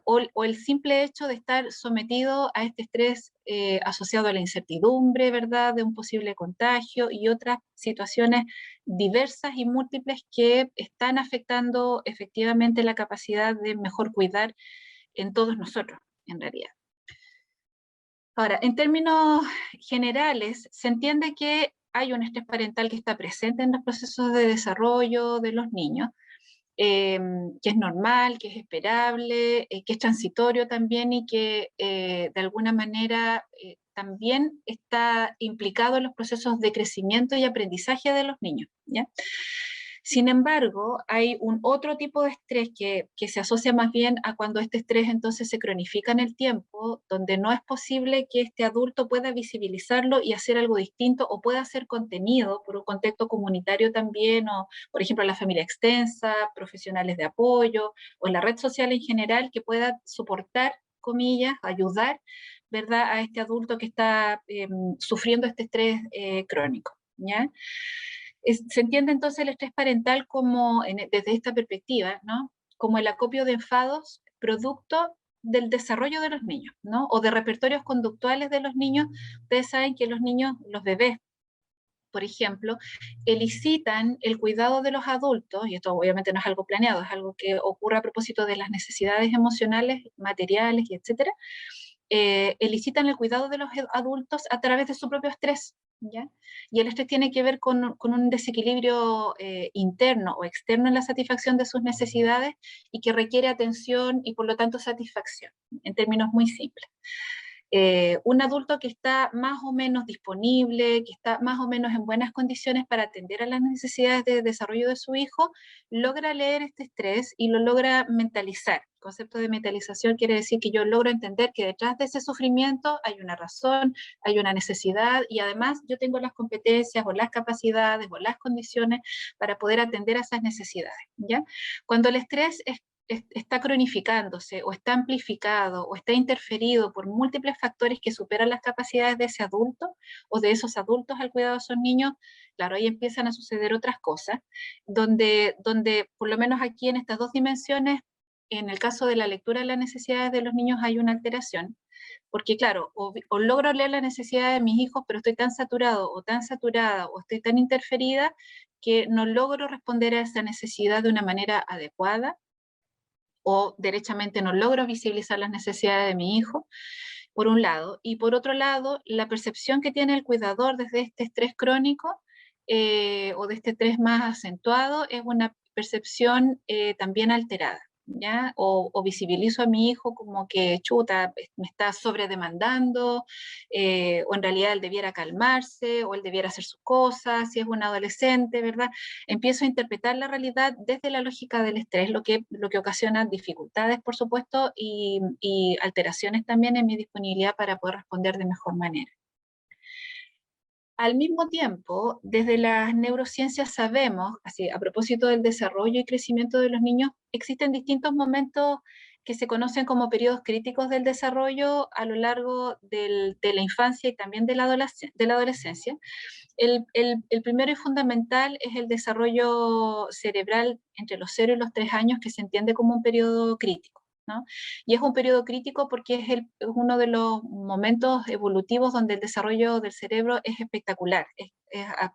o el simple hecho de estar sometido a este estrés asociado a la incertidumbre, ¿verdad?, de un posible contagio y otras situaciones diversas y múltiples que están afectando efectivamente la capacidad de mejor cuidar en todos nosotros, en realidad. Ahora, en términos generales, se entiende que hay un estrés parental que está presente en los procesos de desarrollo de los niños, que es normal, que es esperable, que es transitorio también y que de alguna manera también está implicado en los procesos de crecimiento y aprendizaje de los niños, ¿ya? Sin embargo, hay un otro tipo de estrés que se asocia más bien a cuando este estrés entonces se cronifica en el tiempo, donde no es posible que este adulto pueda visibilizarlo y hacer algo distinto, o pueda ser contenido por un contexto comunitario también, o por ejemplo la familia extensa, profesionales de apoyo, o la red social en general, que pueda soportar, comillas, ayudar, ¿verdad?, a este adulto que está sufriendo este estrés crónico, ¿ya? Se entiende entonces el estrés parental como, desde esta perspectiva, ¿no?, como el acopio de enfados producto del desarrollo de los niños, ¿no?, o de repertorios conductuales de los niños. Ustedes saben que los niños, los bebés, por ejemplo, elicitan el cuidado de los adultos, y esto obviamente no es algo planeado, es algo que ocurre a propósito de las necesidades emocionales, materiales, y etcétera, elicitan el cuidado de los adultos a través de su propio estrés, ¿ya? Y el estrés tiene que ver con un desequilibrio interno o externo en la satisfacción de sus necesidades, y que requiere atención y por lo tanto satisfacción, en términos muy simples. Un adulto que está más o menos disponible, que está más o menos en buenas condiciones para atender a las necesidades de desarrollo de su hijo, logra leer este estrés y lo logra mentalizar. El concepto de mentalización quiere decir que yo logro entender que detrás de ese sufrimiento hay una razón, hay una necesidad, y además yo tengo las competencias o las capacidades o las condiciones para poder atender a esas necesidades, ¿ya? Cuando el estrés está cronificándose, o está amplificado, o está interferido por múltiples factores que superan las capacidades de ese adulto, o de esos adultos al cuidado de esos niños, claro, ahí empiezan a suceder otras cosas, donde por lo menos aquí en estas dos dimensiones, en el caso de la lectura de las necesidades de los niños, hay una alteración, porque claro, o logro leer las necesidades de mis hijos, pero estoy tan saturado o tan saturada, o estoy tan interferida, que no logro responder a esa necesidad de una manera adecuada, o derechamente no logro visibilizar las necesidades de mi hijo, por un lado, y por otro lado, la percepción que tiene el cuidador desde este estrés crónico, o de este estrés más acentuado, es una percepción también alterada, ¿ya? O visibilizo a mi hijo como que, chuta, me está sobredemandando, o en realidad él debiera calmarse, o él debiera hacer sus cosas, si es un adolescente, ¿verdad? Empiezo a interpretar la realidad desde la lógica del estrés, lo que ocasiona dificultades, por supuesto, y alteraciones también en mi disponibilidad para poder responder de mejor manera. Al mismo tiempo, desde las neurociencias sabemos, así, a propósito del desarrollo y crecimiento de los niños, existen distintos momentos que se conocen como periodos críticos del desarrollo a lo largo de la infancia y también de la adolescencia. El primero y fundamental es el desarrollo cerebral entre los 0 y los 3 años, que se entiende como un periodo crítico, ¿no? Y es un periodo crítico porque es uno de los momentos evolutivos donde el desarrollo del cerebro es espectacular, es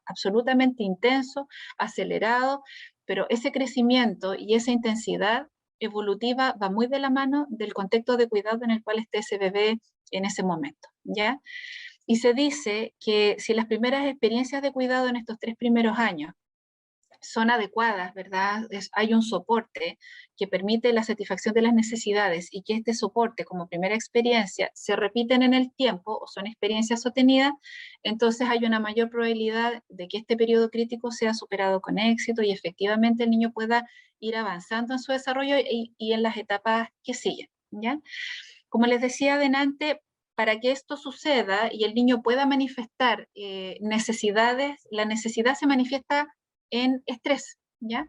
absolutamente intenso, acelerado, pero ese crecimiento y esa intensidad evolutiva va muy de la mano del contexto de cuidado en el cual esté ese bebé en ese momento, ¿ya? Y se dice que si las primeras experiencias de cuidado en estos 3 primeros años son adecuadas, ¿verdad? Hay un soporte que permite la satisfacción de las necesidades, y que este soporte como primera experiencia se repiten en el tiempo o son experiencias sostenidas, entonces hay una mayor probabilidad de que este periodo crítico sea superado con éxito y efectivamente el niño pueda ir avanzando en su desarrollo y en las etapas que siguen, ¿ya? Como les decía adelante, para que esto suceda y el niño pueda manifestar necesidades, la necesidad se manifiesta en estrés, ¿ya?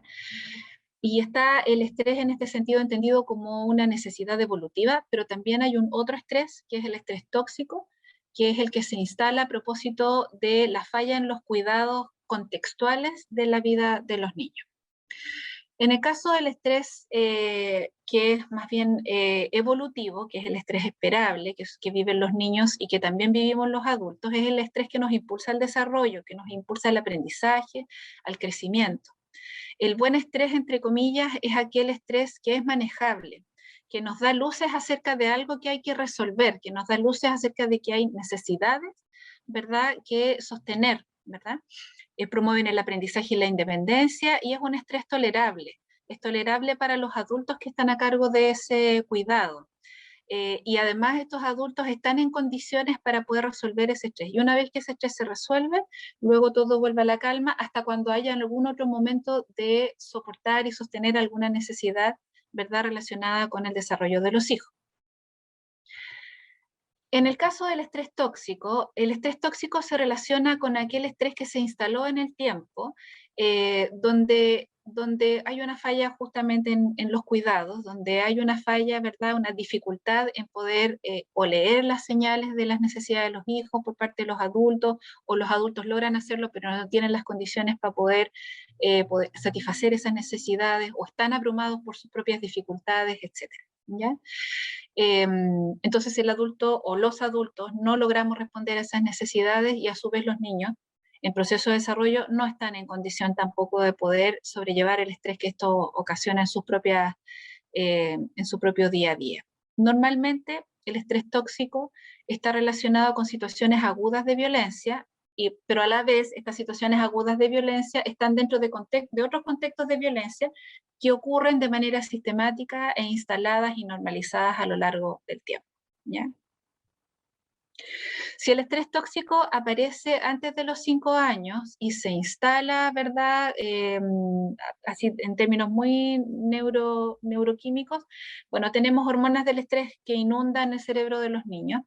Y está el estrés en este sentido entendido como una necesidad evolutiva, pero también hay un otro estrés, que es el estrés tóxico, que es el que se instala a propósito de la falla en los cuidados contextuales de la vida de los niños. En el caso del estrés, que es más bien evolutivo, que es el estrés esperable, que viven los niños y que también vivimos los adultos, es el estrés que nos impulsa al desarrollo, que nos impulsa al aprendizaje, al crecimiento. El buen estrés, entre comillas, es aquel estrés que es manejable, que nos da luces acerca de algo que hay que resolver, que nos da luces acerca de que hay necesidades, ¿verdad?, que sostener, ¿verdad? Promueven el aprendizaje y la independencia, y es un estrés tolerable. Es tolerable para los adultos que están a cargo de ese cuidado. Y además estos adultos están en condiciones para poder resolver ese estrés. Y una vez que ese estrés se resuelve, luego todo vuelve a la calma hasta cuando haya algún otro momento de soportar y sostener alguna necesidad, ¿verdad?, relacionada con el desarrollo de los hijos. En el caso del estrés tóxico, el estrés tóxico se relaciona con aquel estrés que se instaló en el tiempo, donde hay una falla justamente en los cuidados, donde hay una falla, ¿verdad?, una dificultad en poder o leer las señales de las necesidades de los hijos por parte de los adultos, o los adultos logran hacerlo, pero no tienen las condiciones para poder satisfacer esas necesidades, o están abrumados por sus propias dificultades, etc. ¿Ya? Entonces el adulto o los adultos no logramos responder a esas necesidades, y a su vez los niños en proceso de desarrollo no están en condición tampoco de poder sobrellevar el estrés que esto ocasiona en su propio día a día. Normalmente el estrés tóxico está relacionado con situaciones agudas de violencia, pero a la vez estas situaciones agudas de violencia están dentro de otros contextos de violencia que ocurren de manera sistemática e instaladas y normalizadas a lo largo del tiempo, ¿ya? Si el estrés tóxico aparece antes de los 5 años y se instala, ¿verdad?, así en términos muy neuroquímicos, bueno, tenemos hormonas del estrés que inundan el cerebro de los niños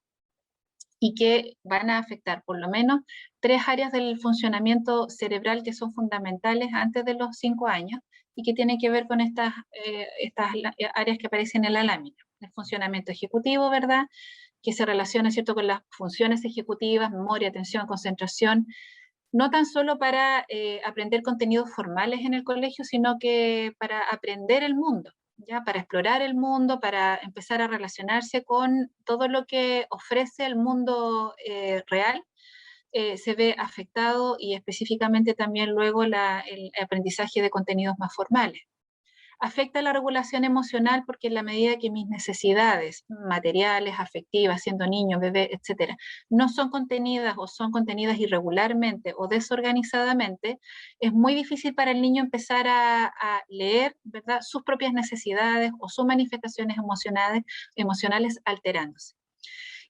y que van a afectar por lo menos 3 áreas del funcionamiento cerebral que son fundamentales antes de los 5 años, y que tienen que ver con estas áreas que aparecen en la lámina. El funcionamiento ejecutivo, ¿verdad?, que se relaciona, ¿cierto?, con las funciones ejecutivas, memoria, atención, concentración, no tan solo para aprender contenidos formales en el colegio, sino que para aprender el mundo, ¿ya?, para explorar el mundo, para empezar a relacionarse con todo lo que ofrece el mundo real. Se ve afectado, y específicamente también luego el aprendizaje de contenidos más formales. Afecta la regulación emocional porque en la medida que mis necesidades materiales, afectivas, siendo niño, bebé, etcétera, no son contenidas o son contenidas irregularmente o desorganizadamente, es muy difícil para el niño empezar a leer, ¿verdad?, sus propias necesidades o sus manifestaciones emocionales alterándose.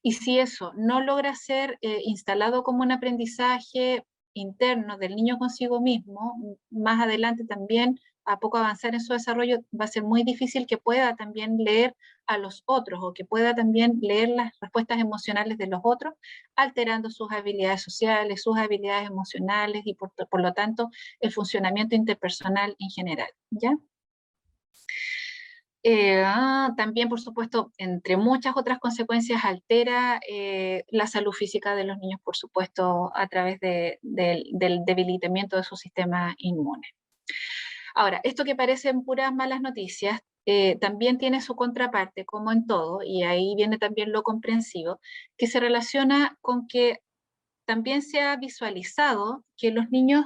Y si eso no logra ser instalado como un aprendizaje interno del niño consigo mismo, más adelante también, a poco avanzar en su desarrollo, va a ser muy difícil que pueda también leer a los otros, o que pueda también leer las respuestas emocionales de los otros, alterando sus habilidades sociales, sus habilidades emocionales, y por lo tanto el funcionamiento interpersonal en general, ¿ya? También, por supuesto, entre muchas otras consecuencias, altera la salud física de los niños, por supuesto, a través del debilitamiento de su sistema inmune. Ahora, esto que parecen puras malas noticias, también tiene su contraparte, como en todo, y ahí viene también lo comprensivo, que se relaciona con que también se ha visualizado que los niños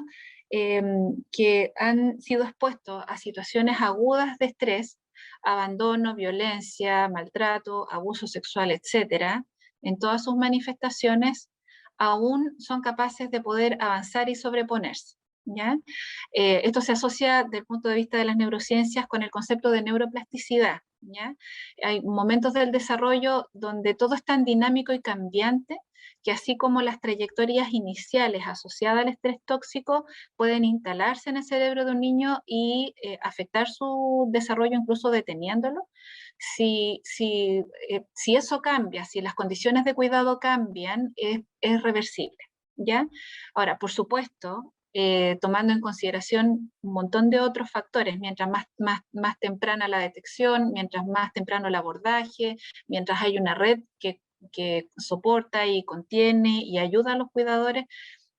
que han sido expuestos a situaciones agudas de estrés, abandono, violencia, maltrato, abuso sexual, etcétera, en todas sus manifestaciones, aún son capaces de poder avanzar y sobreponerse, ¿ya? Esto se asocia desde el punto de vista de las neurociencias con el concepto de neuroplasticidad, ¿ya? Hay momentos del desarrollo donde todo es tan dinámico y cambiante, que así como las trayectorias iniciales asociadas al estrés tóxico pueden instalarse en el cerebro de un niño y afectar su desarrollo, incluso deteniéndolo, si eso cambia, si las condiciones de cuidado cambian, es reversible, ¿ya? Ahora, por supuesto, tomando en consideración un montón de otros factores, mientras más temprana la detección, mientras más temprano el abordaje, mientras hay una red que que soporta y contiene y ayuda a los cuidadores,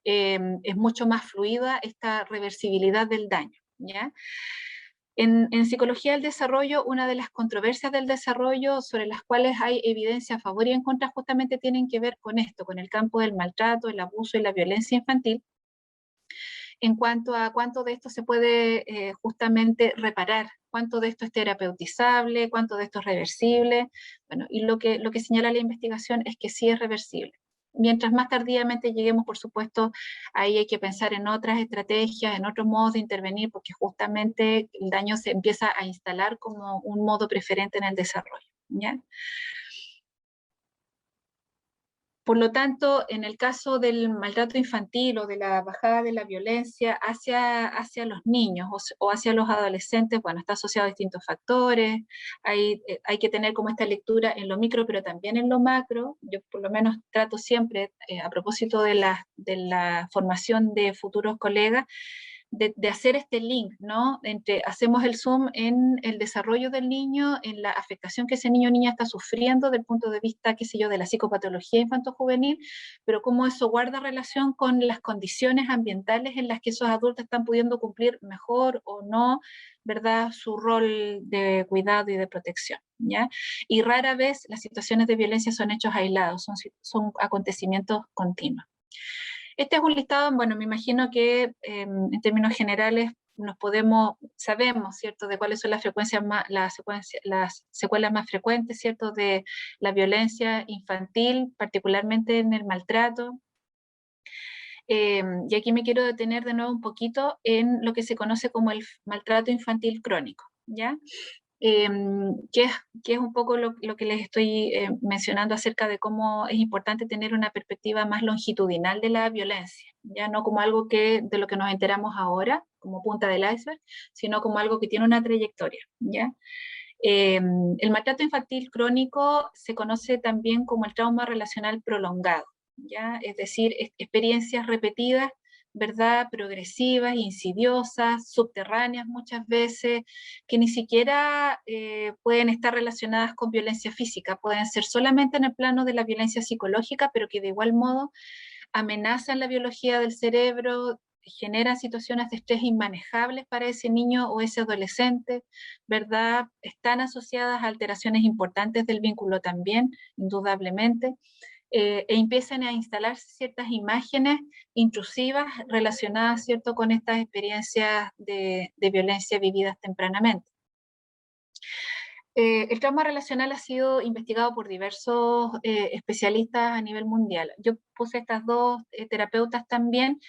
es mucho más fluida esta reversibilidad del daño, ¿ya? En psicología del desarrollo, una de las controversias del desarrollo sobre las cuales hay evidencia a favor y en contra justamente tienen que ver con esto, con el campo del maltrato, el abuso y la violencia infantil, en cuanto a cuánto de esto se puede justamente reparar, cuánto de esto es terapeutizable, cuánto de esto es reversible. Bueno, y lo que señala la investigación es que sí es reversible. Mientras más tardíamente lleguemos, por supuesto, ahí hay que pensar en otras estrategias, en otros modos de intervenir, porque justamente el daño se empieza a instalar como un modo preferente en el desarrollo, ¿ya? Por lo tanto, en el caso del maltrato infantil o de la bajada de la violencia hacia los niños o hacia los adolescentes, bueno, está asociado a distintos factores, hay que tener como esta lectura en lo micro, pero también en lo macro. Yo por lo menos trato siempre, a propósito de la formación de futuros colegas, de hacer este link, ¿no? Entre hacemos el zoom en el desarrollo del niño, en la afectación que ese niño o niña está sufriendo desde el punto de vista, qué sé yo, de la psicopatología infanto-juvenil, pero cómo eso guarda relación con las condiciones ambientales en las que esos adultos están pudiendo cumplir mejor o no, ¿verdad?, su rol de cuidado y de protección, ¿ya? Y rara vez las situaciones de violencia son hechos aislados, son acontecimientos continuos. Este es un listado, bueno, me imagino que en términos generales sabemos, ¿cierto?, de cuáles son las secuelas más frecuentes, ¿cierto?, de la violencia infantil, particularmente en el maltrato. Y aquí me quiero detener de nuevo un poquito en lo que se conoce como el maltrato infantil crónico, ¿ya? Que es un poco lo que les estoy mencionando acerca de cómo es importante tener una perspectiva más longitudinal de la violencia, ya no como algo de lo que nos enteramos ahora, como punta del iceberg, sino como algo que tiene una trayectoria, ¿ya? El maltrato infantil crónico se conoce también como el trauma relacional prolongado, ¿ya? Es decir, experiencias repetidas, ¿verdad?, progresivas, insidiosas, subterráneas muchas veces, que ni siquiera pueden estar relacionadas con violencia física, pueden ser solamente en el plano de la violencia psicológica, pero que de igual modo amenazan la biología del cerebro, generan situaciones de estrés inmanejables para ese niño o ese adolescente, ¿verdad? Están asociadas a alteraciones importantes del vínculo también, indudablemente. E empiezan a instalarse ciertas imágenes intrusivas relacionadas, ¿cierto?, con estas experiencias de violencia vividas tempranamente. El trauma relacional ha sido investigado por diversos especialistas a nivel mundial. Yo puse estas dos terapeutas también,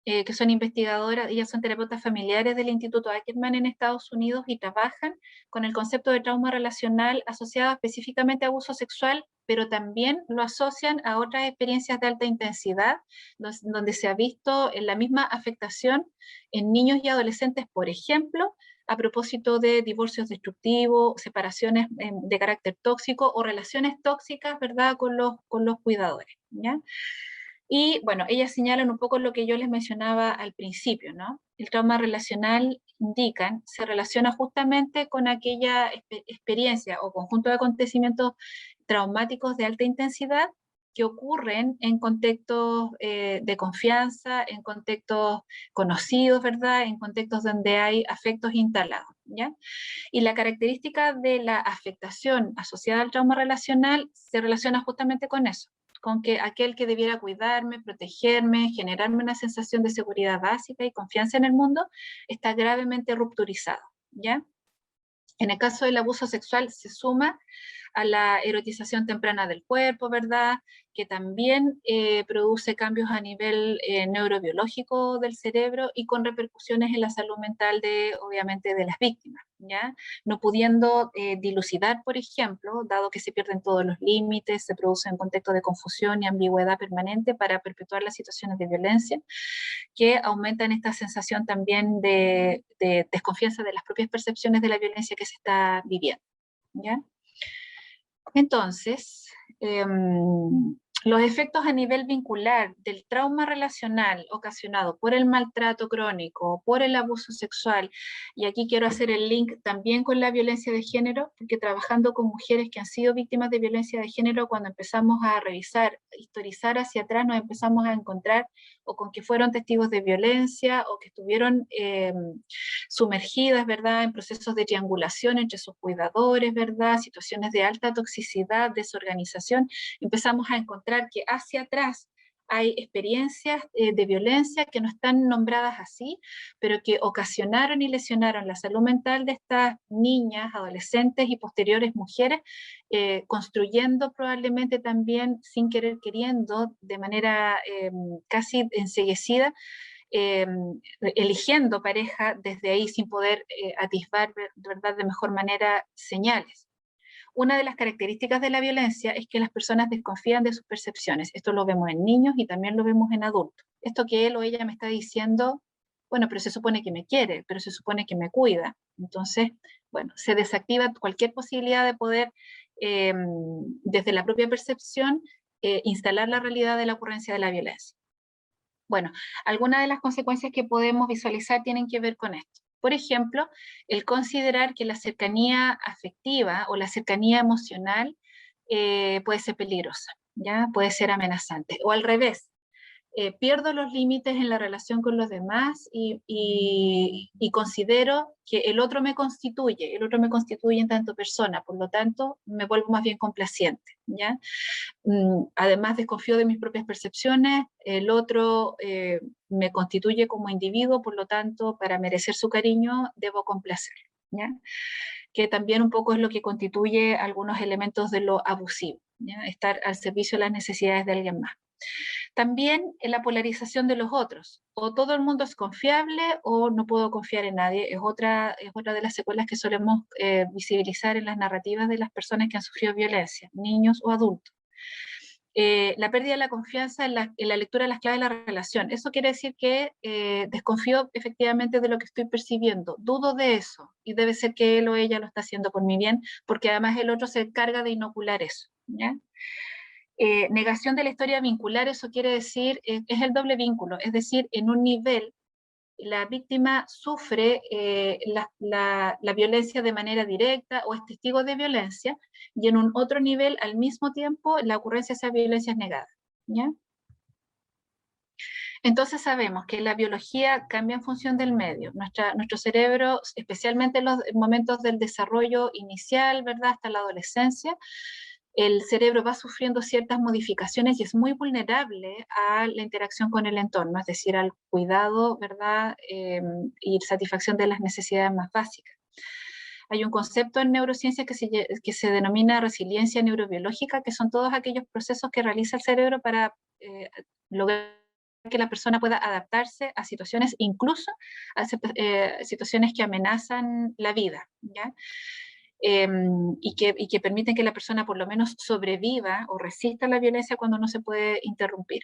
que son investigadoras, ellas son terapeutas familiares del Instituto Ackerman en Estados Unidos y trabajan con el concepto de trauma relacional asociado específicamente a abuso sexual, pero también lo asocian a otras experiencias de alta intensidad, donde se ha visto en la misma afectación en niños y adolescentes, por ejemplo, a propósito de divorcios destructivos, separaciones de carácter tóxico o relaciones tóxicas, ¿verdad?, con los cuidadores, ¿ya? Y bueno, ellas señalan un poco lo que yo les mencionaba al principio, ¿no? El trauma relacional, indican, se relaciona justamente con aquella experiencia o conjunto de acontecimientos traumáticos de alta intensidad que ocurren en contextos de confianza, en contextos conocidos, ¿verdad? En contextos donde hay afectos instalados, ¿ya? Y la característica de la afectación asociada al trauma relacional se relaciona justamente con eso, con que aquel que debiera cuidarme, protegerme, generarme una sensación de seguridad básica y confianza en el mundo, está gravemente rupturizado, ¿ya? En el caso del abuso sexual se suma a la erotización temprana del cuerpo, ¿verdad?, que también produce cambios a nivel neurobiológico del cerebro y con repercusiones en la salud mental obviamente, de las víctimas, ¿ya? No pudiendo dilucidar, por ejemplo, dado que se pierden todos los límites, se produce un contexto de confusión y ambigüedad permanente para perpetuar las situaciones de violencia, que aumentan esta sensación también de desconfianza de las propias percepciones de la violencia que se está viviendo, ¿ya? Entonces, Los efectos a nivel vincular del trauma relacional ocasionado por el maltrato crónico, por el abuso sexual, y aquí quiero hacer el link también con la violencia de género, porque trabajando con mujeres que han sido víctimas de violencia de género, cuando empezamos a revisar, historizar hacia atrás, nos empezamos a encontrar o con que fueron testigos de violencia o que estuvieron sumergidas, ¿verdad?, en procesos de triangulación entre sus cuidadores, ¿verdad?, situaciones de alta toxicidad, desorganización. Empezamos a encontrar que hacia atrás hay experiencias de violencia que no están nombradas así, pero que ocasionaron y lesionaron la salud mental de estas niñas, adolescentes y posteriores mujeres, construyendo probablemente también, sin querer queriendo, de manera casi enceguecida, eligiendo pareja desde ahí sin poder atisbar, ¿verdad?, de mejor manera señales. Una de las características de la violencia es que las personas desconfían de sus percepciones. Esto lo vemos en niños y también lo vemos en adultos. Esto que él o ella me está diciendo, bueno, pero se supone que me quiere, pero se supone que me cuida. Entonces, bueno, se desactiva cualquier posibilidad de poder, desde la propia percepción, instalar la realidad de la ocurrencia de la violencia. Bueno, algunas de las consecuencias que podemos visualizar tienen que ver con esto. Por ejemplo, el considerar que la cercanía afectiva o la cercanía emocional puede ser peligrosa, ¿ya? Puede ser amenazante. O al revés, pierdo los límites en la relación con los demás y considero que el otro me constituye en tanto persona, por lo tanto me vuelvo más bien complaciente, ¿ya? Además desconfío de mis propias percepciones, el otro me constituye como individuo, por lo tanto para merecer su cariño debo complacerlo, ¿ya? Que también un poco es lo que constituye algunos elementos de lo abusivo, ¿ya? Estar al servicio de las necesidades de alguien más. También en la polarización de los otros, o todo el mundo es confiable o no puedo confiar en nadie, es otra de las secuelas que solemos visibilizar en las narrativas de las personas que han sufrido violencia, niños o adultos. La pérdida de la confianza en la lectura de las claves de la relación. Eso quiere decir que desconfío efectivamente de lo que estoy percibiendo, dudo de eso, y debe ser que él o ella lo está haciendo por mi bien, porque además el otro se encarga de inocular eso, ¿ya? Negación de la historia vincular, eso quiere decir, es el doble vínculo, es decir, en un nivel la víctima sufre la violencia de manera directa o es testigo de violencia, y en un otro nivel, al mismo tiempo, la ocurrencia de esa violencia es negada, ¿ya? Entonces sabemos que la biología cambia en función del medio. Nuestro cerebro, especialmente en los momentos del desarrollo inicial, ¿verdad?, hasta la adolescencia, el cerebro va sufriendo ciertas modificaciones y es muy vulnerable a la interacción con el entorno, es decir, al cuidado, ¿verdad?, y satisfacción de las necesidades más básicas. Hay un concepto en neurociencia que se denomina resiliencia neurobiológica, que son todos aquellos procesos que realiza el cerebro para lograr que la persona pueda adaptarse a situaciones, incluso a situaciones que amenazan la vida, ¿ya? Y que permiten que la persona por lo menos sobreviva o resista la violencia cuando no se puede interrumpir.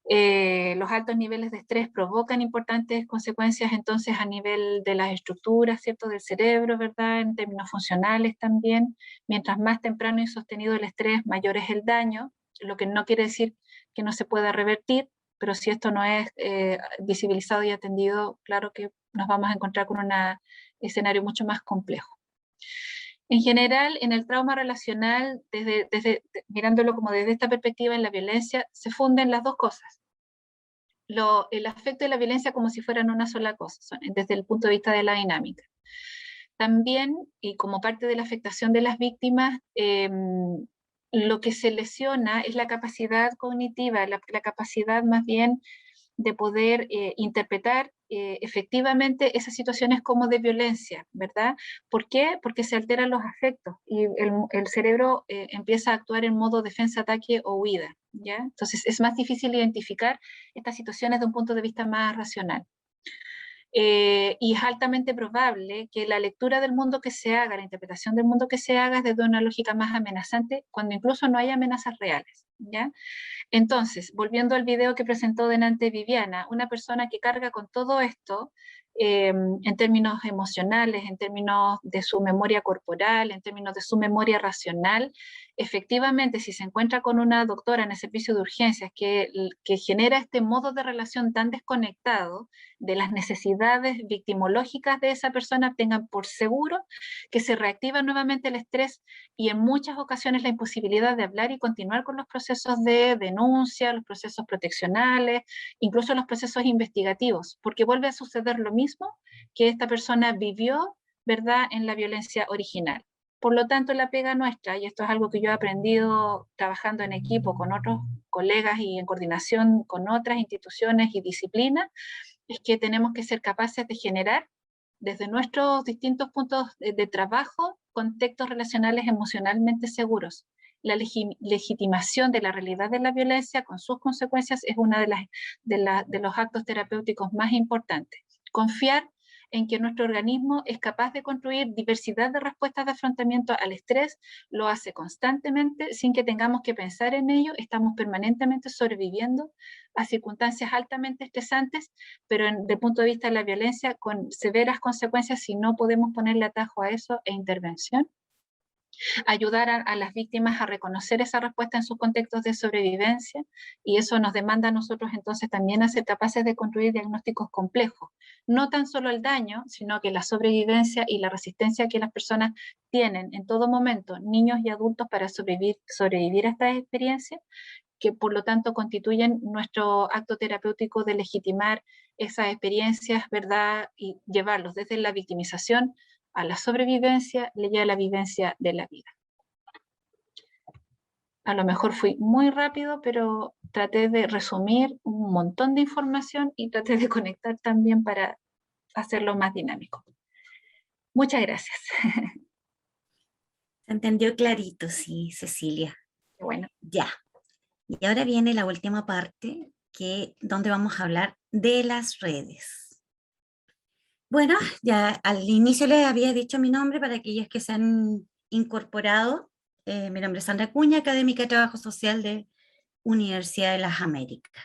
Los altos niveles de estrés provocan importantes consecuencias entonces a nivel de las estructuras, ¿cierto?, del cerebro, ¿verdad?, en términos funcionales también. Mientras más temprano y sostenido el estrés, mayor es el daño, lo que no quiere decir que no se pueda revertir, pero si esto no es visibilizado y atendido, claro que nos vamos a encontrar con un escenario mucho más complejo. En general, en el trauma relacional, mirándolo como desde esta perspectiva en la violencia, se funden las dos cosas. El afecto y la violencia como si fueran una sola cosa, desde el punto de vista de la dinámica. También, y como parte de la afectación de las víctimas, lo que se lesiona es la capacidad cognitiva, la capacidad más bien de poder interpretar efectivamente esas situaciones como de violencia, ¿verdad? ¿Por qué? Porque se alteran los afectos y el cerebro empieza a actuar en modo defensa, ataque o huida, ¿ya? Entonces es más difícil identificar estas situaciones de un punto de vista más racional. Y es altamente probable que la lectura del mundo que se haga, la interpretación del mundo que se haga es desde una lógica más amenazante, cuando incluso no hay amenazas reales, ¿ya? Entonces, volviendo al video que presentó delante Viviana, una persona que carga con todo esto, en términos emocionales, en términos de su memoria corporal, en términos de su memoria racional, efectivamente, si se encuentra con una doctora en el servicio de urgencias que genera este modo de relación tan desconectado de las necesidades victimológicas de esa persona, tengan por seguro que se reactiva nuevamente el estrés y en muchas ocasiones la imposibilidad de hablar y continuar con los procesos de denuncia, los procesos proteccionales, incluso los procesos investigativos, porque vuelve a suceder lo mismo que esta persona vivió, ¿verdad?, en la violencia original. Por lo tanto, la pega nuestra, y esto es algo que yo he aprendido trabajando en equipo con otros colegas y en coordinación con otras instituciones y disciplinas, es que tenemos que ser capaces de generar desde nuestros distintos puntos de trabajo contextos relacionales emocionalmente seguros. La legitimación de la realidad de la violencia con sus consecuencias es uno de los actos terapéuticos más importantes. Confiar en que nuestro organismo es capaz de construir diversidad de respuestas de afrontamiento al estrés, lo hace constantemente sin que tengamos que pensar en ello, estamos permanentemente sobreviviendo a circunstancias altamente estresantes, pero desde el punto de vista de la violencia, con severas consecuencias si no podemos ponerle atajo a eso e intervención. Ayudar a las víctimas a reconocer esa respuesta en sus contextos de sobrevivencia, y eso nos demanda a nosotros entonces también a ser capaces de construir diagnósticos complejos, no tan solo el daño, sino que la sobrevivencia y la resistencia que las personas tienen en todo momento, niños y adultos, para sobrevivir a estas experiencias, que por lo tanto constituyen nuestro acto terapéutico de legitimar esas experiencias, ¿verdad?, y llevarlos desde la victimización a la sobrevivencia y a la vivencia de la vida. A lo mejor fui muy rápido, pero traté de resumir un montón de información y traté de conectar también para hacerlo más dinámico. Muchas gracias.
Se entendió clarito, sí, Cecilia.
Qué bueno.
Ya. Y ahora viene la última parte, donde vamos a hablar de las redes. Bueno, ya al inicio les había dicho mi nombre para aquellos que se han incorporado. Mi nombre es Sandra Acuña, académica de Trabajo Social de Universidad de las Américas.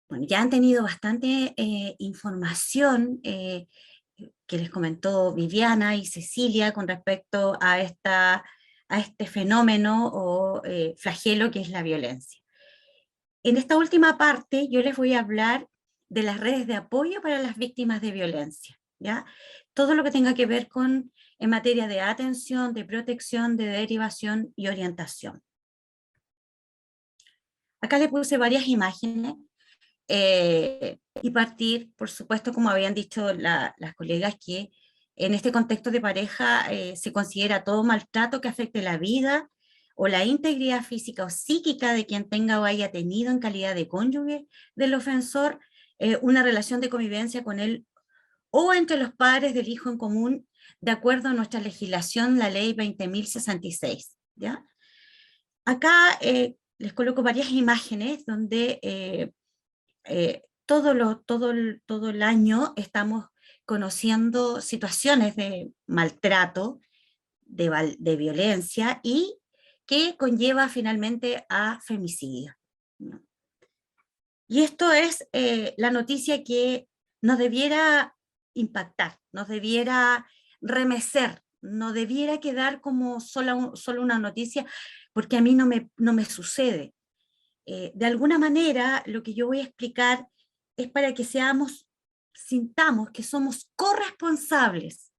Bueno, ya han tenido bastante información que les comentó Viviana y Cecilia con respecto a este fenómeno o flagelo que es la violencia. En esta última parte yo les voy a hablar de las redes de apoyo para las víctimas de violencia, ¿ya? Todo lo que tenga que ver en materia de atención, de protección, de derivación y orientación. Acá les puse varias imágenes y partir, por supuesto, como habían dicho las colegas, que en este contexto de pareja se considera todo maltrato que afecte la vida o la integridad física o psíquica de quien tenga o haya tenido en calidad de cónyuge del ofensor una relación de convivencia con él o entre los padres del hijo en común, de acuerdo a nuestra legislación, la ley 20.066, ¿ya? Acá les coloco varias imágenes donde todo el año estamos conociendo situaciones de maltrato, de violencia y que conlleva finalmente a femicidio, ¿no? Y esto es la noticia que nos debiera impactar, nos debiera remecer, no debiera quedar como solo una noticia, porque a mí no me sucede. De alguna manera, lo que yo voy a explicar es para que sintamos que somos corresponsables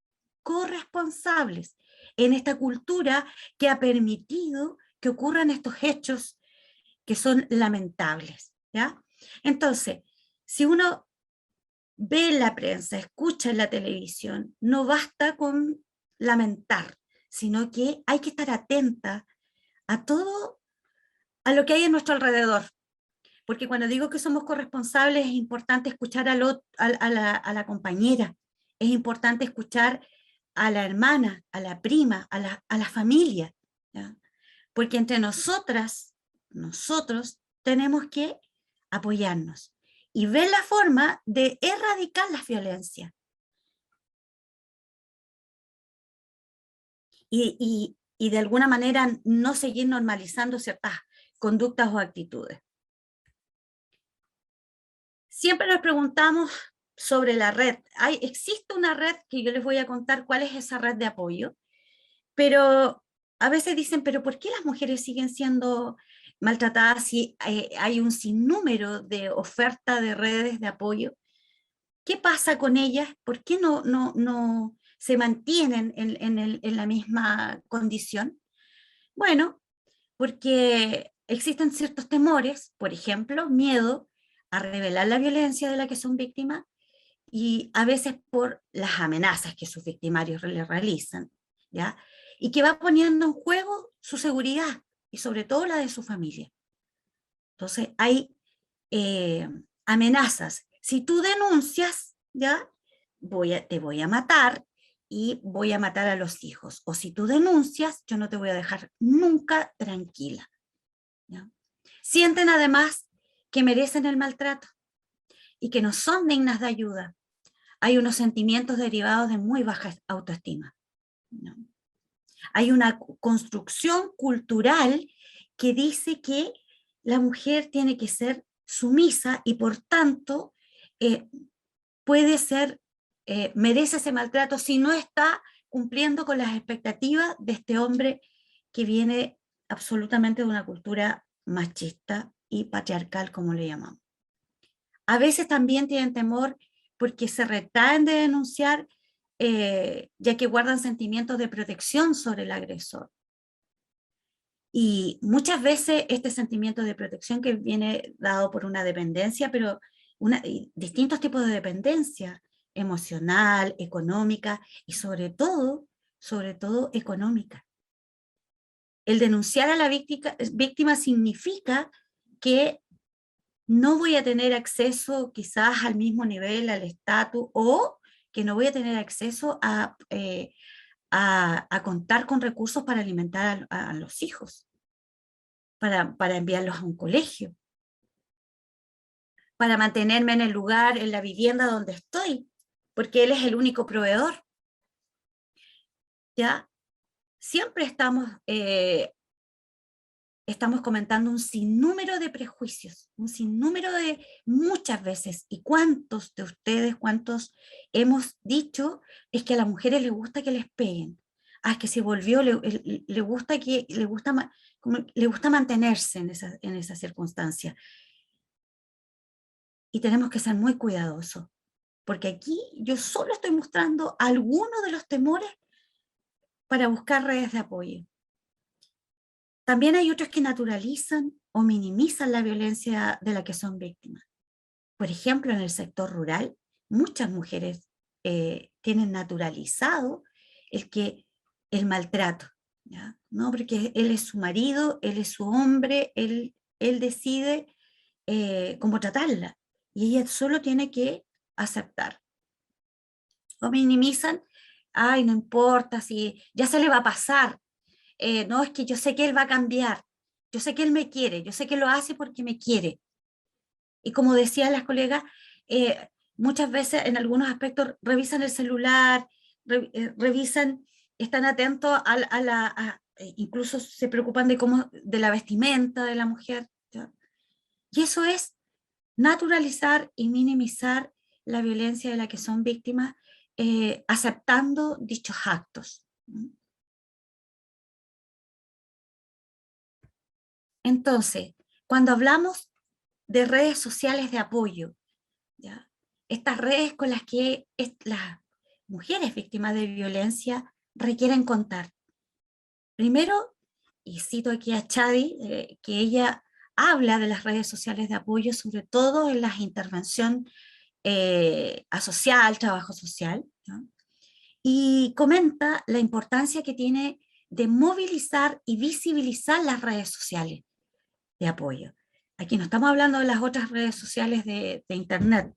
en esta cultura que ha permitido que ocurran estos hechos que son lamentables, ¿ya? Entonces, si uno ve en la prensa, escucha en la televisión, no basta con lamentar, sino que hay que estar atenta a todo, a lo que hay a nuestro alrededor. Porque cuando digo que somos corresponsables es importante escuchar a la compañera, es importante escuchar a la hermana, a la prima, a la familia, ¿ya? Porque entre nosotros tenemos que apoyarnos y ver la forma de erradicar las violencias. Y de alguna manera no seguir normalizando ciertas conductas o actitudes. Siempre nos preguntamos sobre la red. ¿Existe una red que yo les voy a contar cuál es esa red de apoyo? Pero a veces dicen, pero ¿por qué las mujeres siguen siendo maltratadas si hay un sinnúmero de oferta de redes de apoyo? ¿Qué pasa con ellas? ¿Por qué no se mantienen en la misma condición? Bueno, porque existen ciertos temores, por ejemplo, miedo a revelar la violencia de la que son víctimas y a veces por las amenazas que sus victimarios les realizan, ¿ya? Y que va poniendo en juego su seguridad y sobre todo la de su familia. Entonces hay amenazas. Si tú denuncias, ¿ya? Te voy a matar y voy a matar a los hijos. O si tú denuncias, yo no te voy a dejar nunca tranquila, ¿ya? Sienten además que merecen el maltrato y que no son dignas de ayuda. Hay unos sentimientos derivados de muy baja autoestima, ¿no? Hay una construcción cultural que dice que la mujer tiene que ser sumisa y por tanto puede ser, merece ese maltrato si no está cumpliendo con las expectativas de este hombre que viene absolutamente de una cultura machista y patriarcal, como le llamamos. A veces también tienen temor porque se retraen de denunciar, ya que guardan sentimientos de protección sobre el agresor. Y muchas veces este sentimiento de protección que viene dado por una dependencia, pero distintos tipos de dependencia, emocional, económica y sobre todo económica. El denunciar a la víctima significa que no voy a tener acceso quizás al mismo nivel, al estatus, o que no voy a tener acceso a contar con recursos para alimentar a los hijos, para enviarlos a un colegio, para mantenerme en el lugar, en la vivienda donde estoy, porque él es el único proveedor. ¿Ya? Siempre estamos comentando un sinnúmero de prejuicios, un sinnúmero de muchas veces, y cuántos de ustedes, cuántos hemos dicho, es que a las mujeres les gusta que les peguen, es que se volvió, le gusta mantenerse en esa circunstancia. Y tenemos que ser muy cuidadosos, porque aquí yo solo estoy mostrando algunos de los temores para buscar redes de apoyo. También hay otros que naturalizan o minimizan la violencia de la que son víctimas. Por ejemplo, en el sector rural, muchas mujeres tienen naturalizado el maltrato, ¿ya? ¿No? Porque él es su marido, él es su hombre, él decide cómo tratarla y ella solo tiene que aceptar. O minimizan, ay, no importa, si ya se le va a pasar. No, es que yo sé que él va a cambiar, yo sé que él me quiere, yo sé que lo hace porque me quiere. Y como decían las colegas, muchas veces en algunos aspectos revisan el celular, revisan, están atentos incluso se preocupan de la vestimenta de la mujer, ¿ya? Y eso es naturalizar y minimizar la violencia de la que son víctimas, aceptando dichos actos. Entonces, cuando hablamos de redes sociales de apoyo, ¿ya? Estas redes con las que las mujeres víctimas de violencia requieren contar. Primero, y cito aquí a Chadi, que ella habla de las redes sociales de apoyo, sobre todo en las intervención asocial, trabajo social, ¿no? Y comenta la importancia que tiene de movilizar y visibilizar las redes sociales de apoyo. Aquí no estamos hablando de las otras redes sociales de Internet,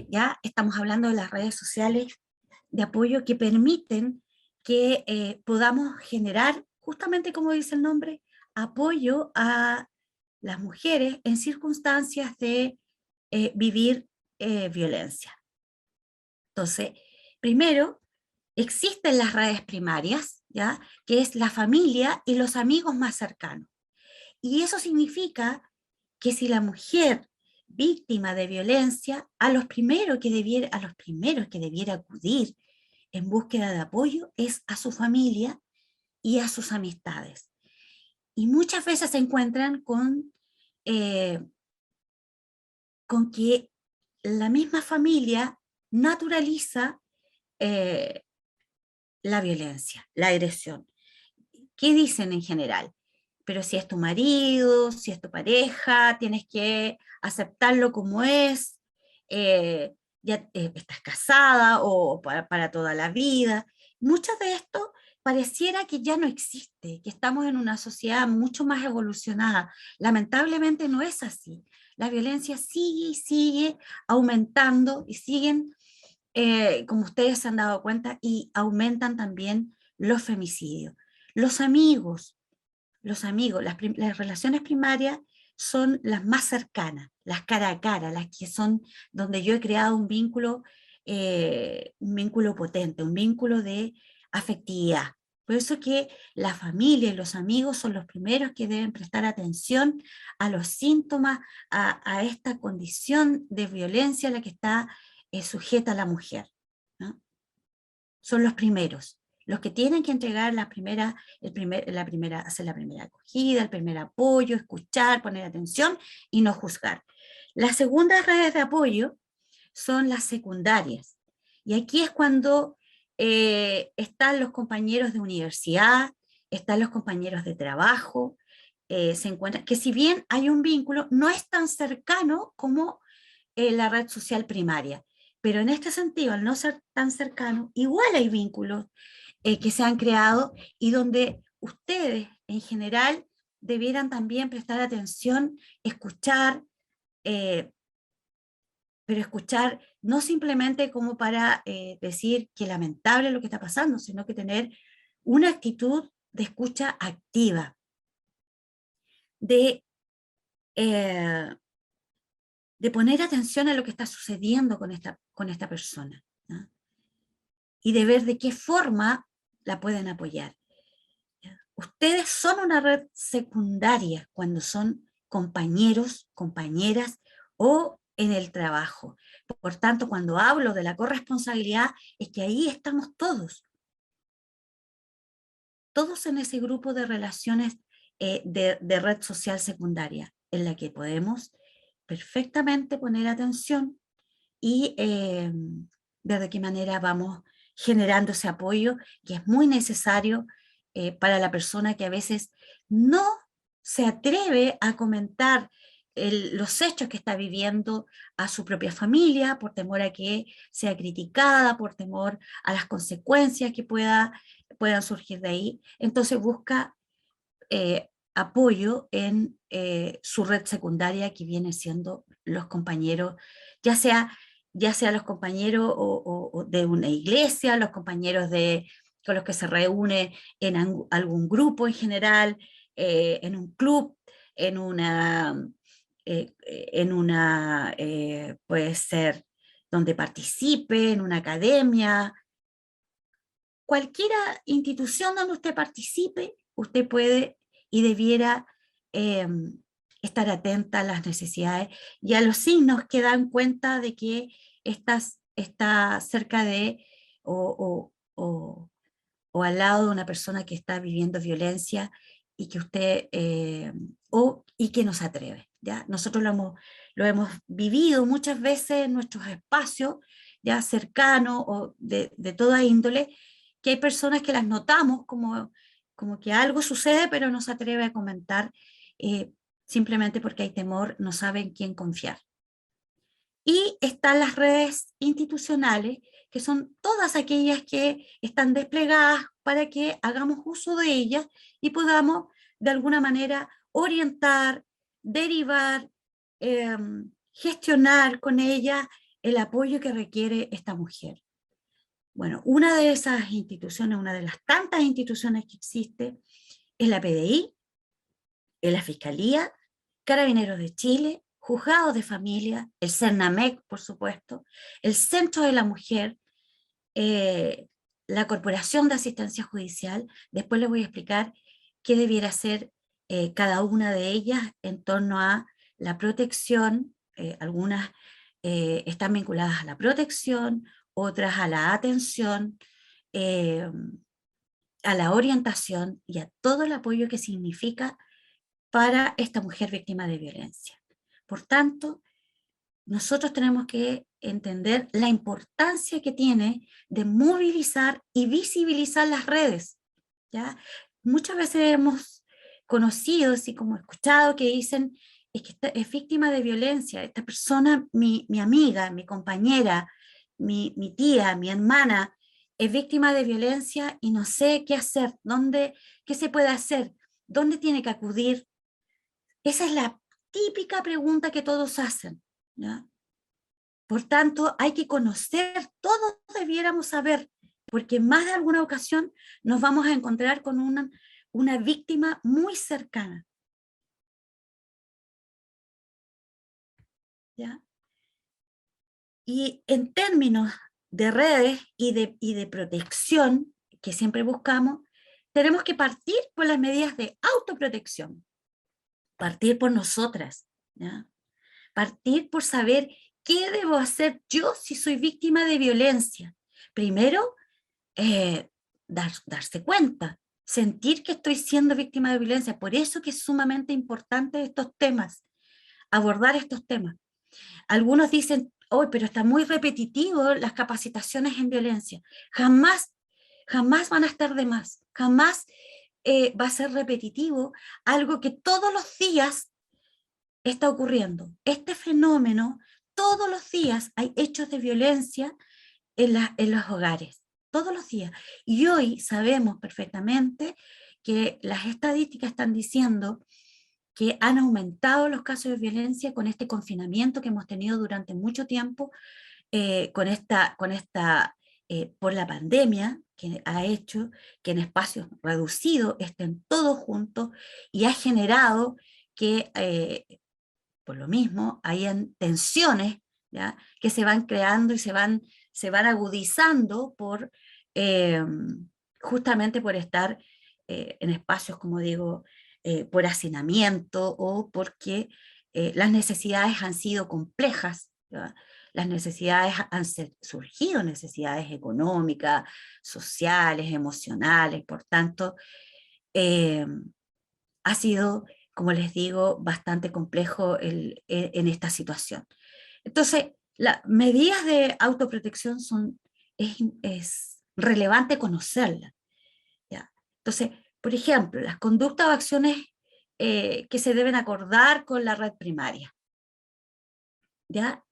ya estamos hablando de las redes sociales de apoyo que permiten que podamos generar, justamente como dice el nombre, apoyo a las mujeres en circunstancias de vivir violencia. Entonces, primero, existen las redes primarias, ¿ya? Que es la familia y los amigos más cercanos. Y eso significa que si la mujer víctima de violencia, a los primeros que debiera acudir en búsqueda de apoyo es a su familia y a sus amistades. Y muchas veces se encuentran con que la misma familia naturaliza la violencia, la agresión. ¿Qué dicen en general? Pero si es tu marido, si es tu pareja, tienes que aceptarlo como es, ya estás casada o para toda la vida. Mucho de esto pareciera que ya no existe, que estamos en una sociedad mucho más evolucionada. Lamentablemente no es así. La violencia sigue y sigue aumentando y siguen, como ustedes se han dado cuenta, y aumentan también los femicidios. Los amigos, las relaciones primarias son las más cercanas, las cara a cara, las que son donde yo he creado un vínculo potente, un vínculo de afectividad. Por eso que la familia y los amigos son los primeros que deben prestar atención a los síntomas, a esta condición de violencia a la que está sujeta la mujer, ¿no? Son los primeros, los que tienen que entregar hacer la primera acogida, el primer apoyo, escuchar, poner atención y no juzgar. Las segundas redes de apoyo son las secundarias. Y aquí es cuando están los compañeros de universidad, están los compañeros de trabajo, se encuentran, que si bien hay un vínculo, no es tan cercano como la red social primaria. Pero en este sentido, al no ser tan cercano, igual hay vínculos que se han creado y donde ustedes en general debieran también prestar atención, escuchar, pero escuchar no simplemente como para decir que lamentable lo que está pasando, sino que tener una actitud de escucha activa, de poner atención a lo que está sucediendo con esta persona, ¿no? Y de ver de qué forma la pueden apoyar. Ustedes son una red secundaria cuando son compañeros, compañeras o en el trabajo. Por tanto, cuando hablo de la corresponsabilidad, es que ahí estamos todos en ese grupo de relaciones de red social secundaria, en la que podemos perfectamente poner atención y ver de qué manera vamos generando ese apoyo que es muy necesario para la persona que a veces no se atreve a comentar los hechos que está viviendo a su propia familia, por temor a que sea criticada, por temor a las consecuencias que puedan surgir de ahí. Entonces busca apoyo en su red secundaria, que viene siendo los compañeros, ya sea los compañeros o de una iglesia, los compañeros con los que se reúne en algún grupo en general, en un club, en una puede ser donde participe, en una academia, cualquier institución donde usted participe, usted puede y debiera estar atenta a las necesidades y a los signos que dan cuenta de que está cerca de o al lado de una persona que está viviendo violencia y que usted y que no se atreve. ¿Ya? Nosotros lo hemos vivido muchas veces en nuestros espacios ya cercanos o de toda índole, que hay personas que las notamos como que algo sucede, pero no se atreve a comentar simplemente porque hay temor, no saben quién confiar. Y están las redes institucionales, que son todas aquellas que están desplegadas para que hagamos uso de ellas y podamos de alguna manera orientar, derivar, gestionar con ellas el apoyo que requiere esta mujer. Bueno, una de esas instituciones, una de las tantas instituciones que existe, es la PDI, es la Fiscalía, Carabineros de Chile, Juzgados de Familia, el CERNAMEC, por supuesto, el Centro de la Mujer, la Corporación de Asistencia Judicial. Después les voy a explicar qué debiera hacer cada una de ellas en torno a la protección. Algunas están vinculadas a la protección, otras a la atención, a la orientación y a todo el apoyo que significa para esta mujer víctima de violencia. Por tanto, nosotros tenemos que entender la importancia que tiene de movilizar y visibilizar las redes, ¿ya? Muchas veces hemos conocido, así como escuchado, que dicen, es que es víctima de violencia, esta persona, mi amiga, mi compañera, mi tía, mi hermana, es víctima de violencia y no sé qué hacer, qué se puede hacer, dónde tiene que acudir. Esa es la típica pregunta que todos hacen, ¿ya? Por tanto, hay que conocer, todos debiéramos saber, porque en más de alguna ocasión nos vamos a encontrar con una víctima muy cercana. ¿Ya? Y en términos de redes y de protección, que siempre buscamos, tenemos que partir por las medidas de autoprotección, partir por nosotras, ¿ya? Partir por saber qué debo hacer yo si soy víctima de violencia. Primero, darse cuenta, sentir que estoy siendo víctima de violencia. Por eso que es sumamente importante estos temas, abordar estos temas. Algunos dicen, oh, pero está muy repetitivo las capacitaciones en violencia. Jamás van a estar de más, jamás va a ser repetitivo algo que todos los días está ocurriendo. Este fenómeno, todos los días hay hechos de violencia en los hogares, todos los días. Y hoy sabemos perfectamente que las estadísticas están diciendo que han aumentado los casos de violencia con este confinamiento que hemos tenido durante mucho tiempo, por la pandemia, que ha hecho que en espacios reducidos estén todos juntos y ha generado que, por lo mismo, hayan tensiones, ¿ya?, que se van creando y se van agudizando justamente por estar en espacios, como digo, por hacinamiento o porque las necesidades han sido complejas, ¿ya? Las necesidades han surgido, necesidades económicas, sociales, emocionales, por tanto, ha sido, como les digo, bastante complejo en esta situación. Entonces, las medidas de autoprotección es relevante conocerlas, ¿ya? Entonces, por ejemplo, las conductas o acciones que se deben acordar con la red primaria, ¿ya?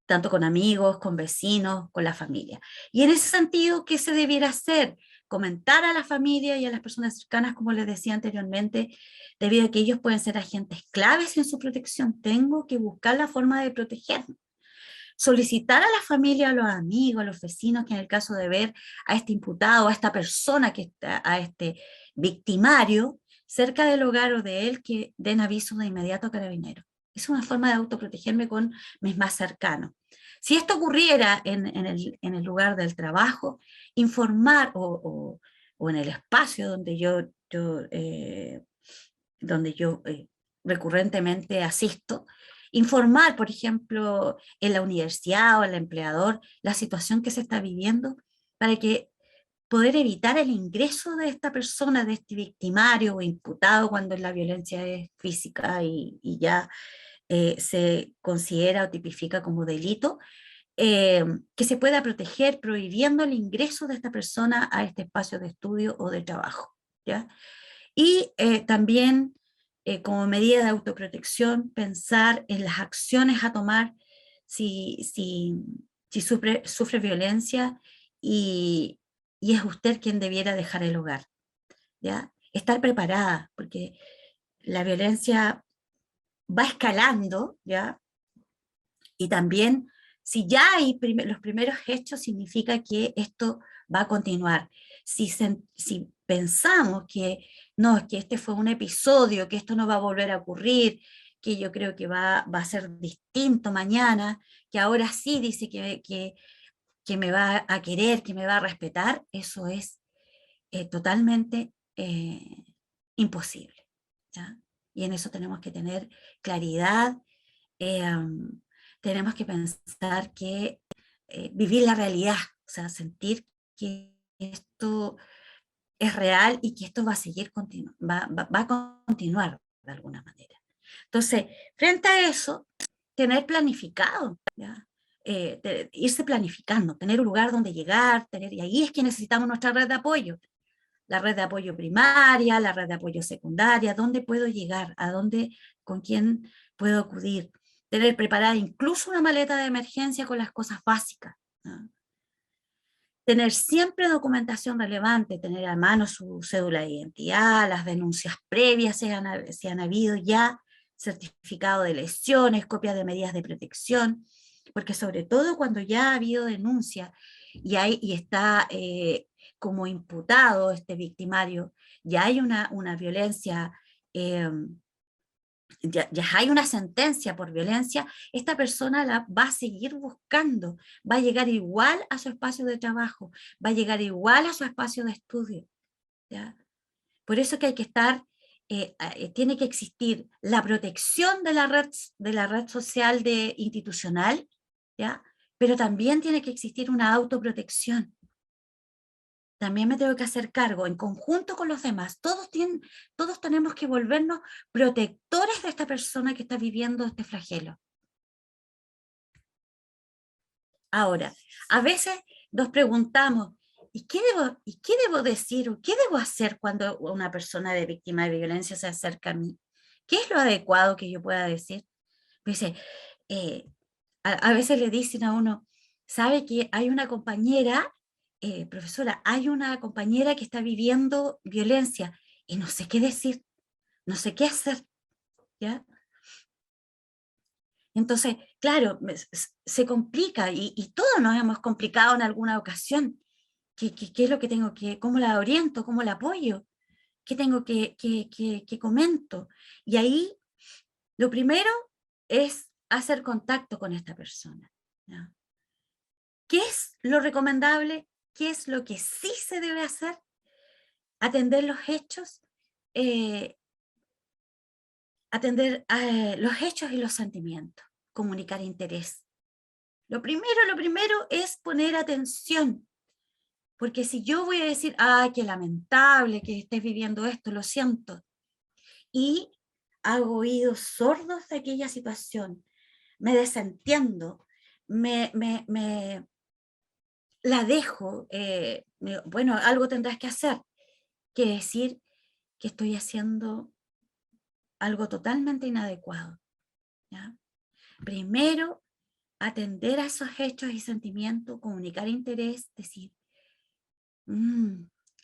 Tanto con amigos, con vecinos, con la familia. Y en ese sentido, ¿qué se debiera hacer? Comentar a la familia y a las personas cercanas, como les decía anteriormente, debido a que ellos pueden ser agentes claves en su protección. Tengo que buscar la forma de protegerme. Solicitar a la familia, a los amigos, a los vecinos, que en el caso de ver a este imputado, a esta persona, a este victimario, cerca del hogar o de él, que den aviso de inmediato a Carabineros. Es una forma de autoprotegerme con mis más cercanos. Si esto ocurriera en el lugar del trabajo, informar o en el espacio donde yo recurrentemente asisto, informar, por ejemplo, en la universidad o el empleador, la situación que se está viviendo, para que poder evitar el ingreso de esta persona, de este victimario o imputado cuando la violencia es física y ya se considera o tipifica como delito, que se pueda proteger prohibiendo el ingreso de esta persona a este espacio de estudio o de trabajo, ¿ya? Y también, como medida de autoprotección, pensar en las acciones a tomar si sufre violencia y es usted quien debiera dejar el hogar, ¿ya? Estar preparada, porque la violencia va escalando, ¿ya? Y también, si ya hay los primeros hechos, significa que esto va a continuar. Si pensamos que no, que este fue un episodio, que esto no va a volver a ocurrir, que yo creo que va a ser distinto mañana, que ahora sí dice que me va a querer, que me va a respetar, eso es totalmente imposible, ¿ya? Y en eso tenemos que tener claridad. Tenemos que pensar que vivir la realidad, o sea, sentir que esto es real y que esto va a seguir, va a continuar de alguna manera. Entonces, frente a eso, tener planificado, ¿ya? Irse planificando, tener un lugar donde llegar, y ahí es que necesitamos nuestra red de apoyo. La red de apoyo primaria, la red de apoyo secundaria, dónde puedo llegar, a dónde, con quién puedo acudir. Tener preparada incluso una maleta de emergencia con las cosas básicas, ¿no? Tener siempre documentación relevante, tener a mano su cédula de identidad, las denuncias previas, si han habido ya, certificado de lesiones, copias de medidas de protección, porque sobre todo cuando ya ha habido denuncia y está como imputado este victimario, ya hay una violencia, ya hay una sentencia por violencia, esta persona la va a seguir buscando, va a llegar igual a su espacio de trabajo, va a llegar igual a su espacio de estudio, ¿ya? Por eso que hay que estar, tiene que existir la protección de la red social institucional, ¿ya? Pero también tiene que existir una autoprotección. También me tengo que hacer cargo en conjunto con los demás. Todos tenemos que volvernos protectores de esta persona que está viviendo este flagelo. Ahora, a veces nos preguntamos, ¿y qué debo decir o qué debo hacer cuando una persona víctima de violencia se acerca a mí? ¿Qué es lo adecuado que yo pueda decir? Dice, a veces le dicen a uno, ¿sabe que hay una compañera, profesora, hay una compañera que está viviendo violencia y no sé qué decir, no sé qué hacer, ¿ya? Entonces, claro, se complica y todos nos hemos complicado en alguna ocasión. ¿Qué es lo que tengo que, cómo la oriento, cómo la apoyo? ¿Qué tengo que comento? Y ahí, lo primero es hacer contacto con esta persona, ¿no? ¿Qué es lo recomendable? ¿Qué es lo que sí se debe hacer? Atender los hechos, los hechos y los sentimientos, comunicar interés. Lo primero es poner atención, porque si yo voy a decir, ¡ay, qué lamentable que estés viviendo esto, lo siento! Y hago oídos sordos de aquella situación, me desentiendo, la dejo, bueno, algo tendrás que hacer, quiere decir que estoy haciendo algo totalmente inadecuado, ¿ya? Primero, atender a esos hechos y sentimientos, comunicar interés, decir,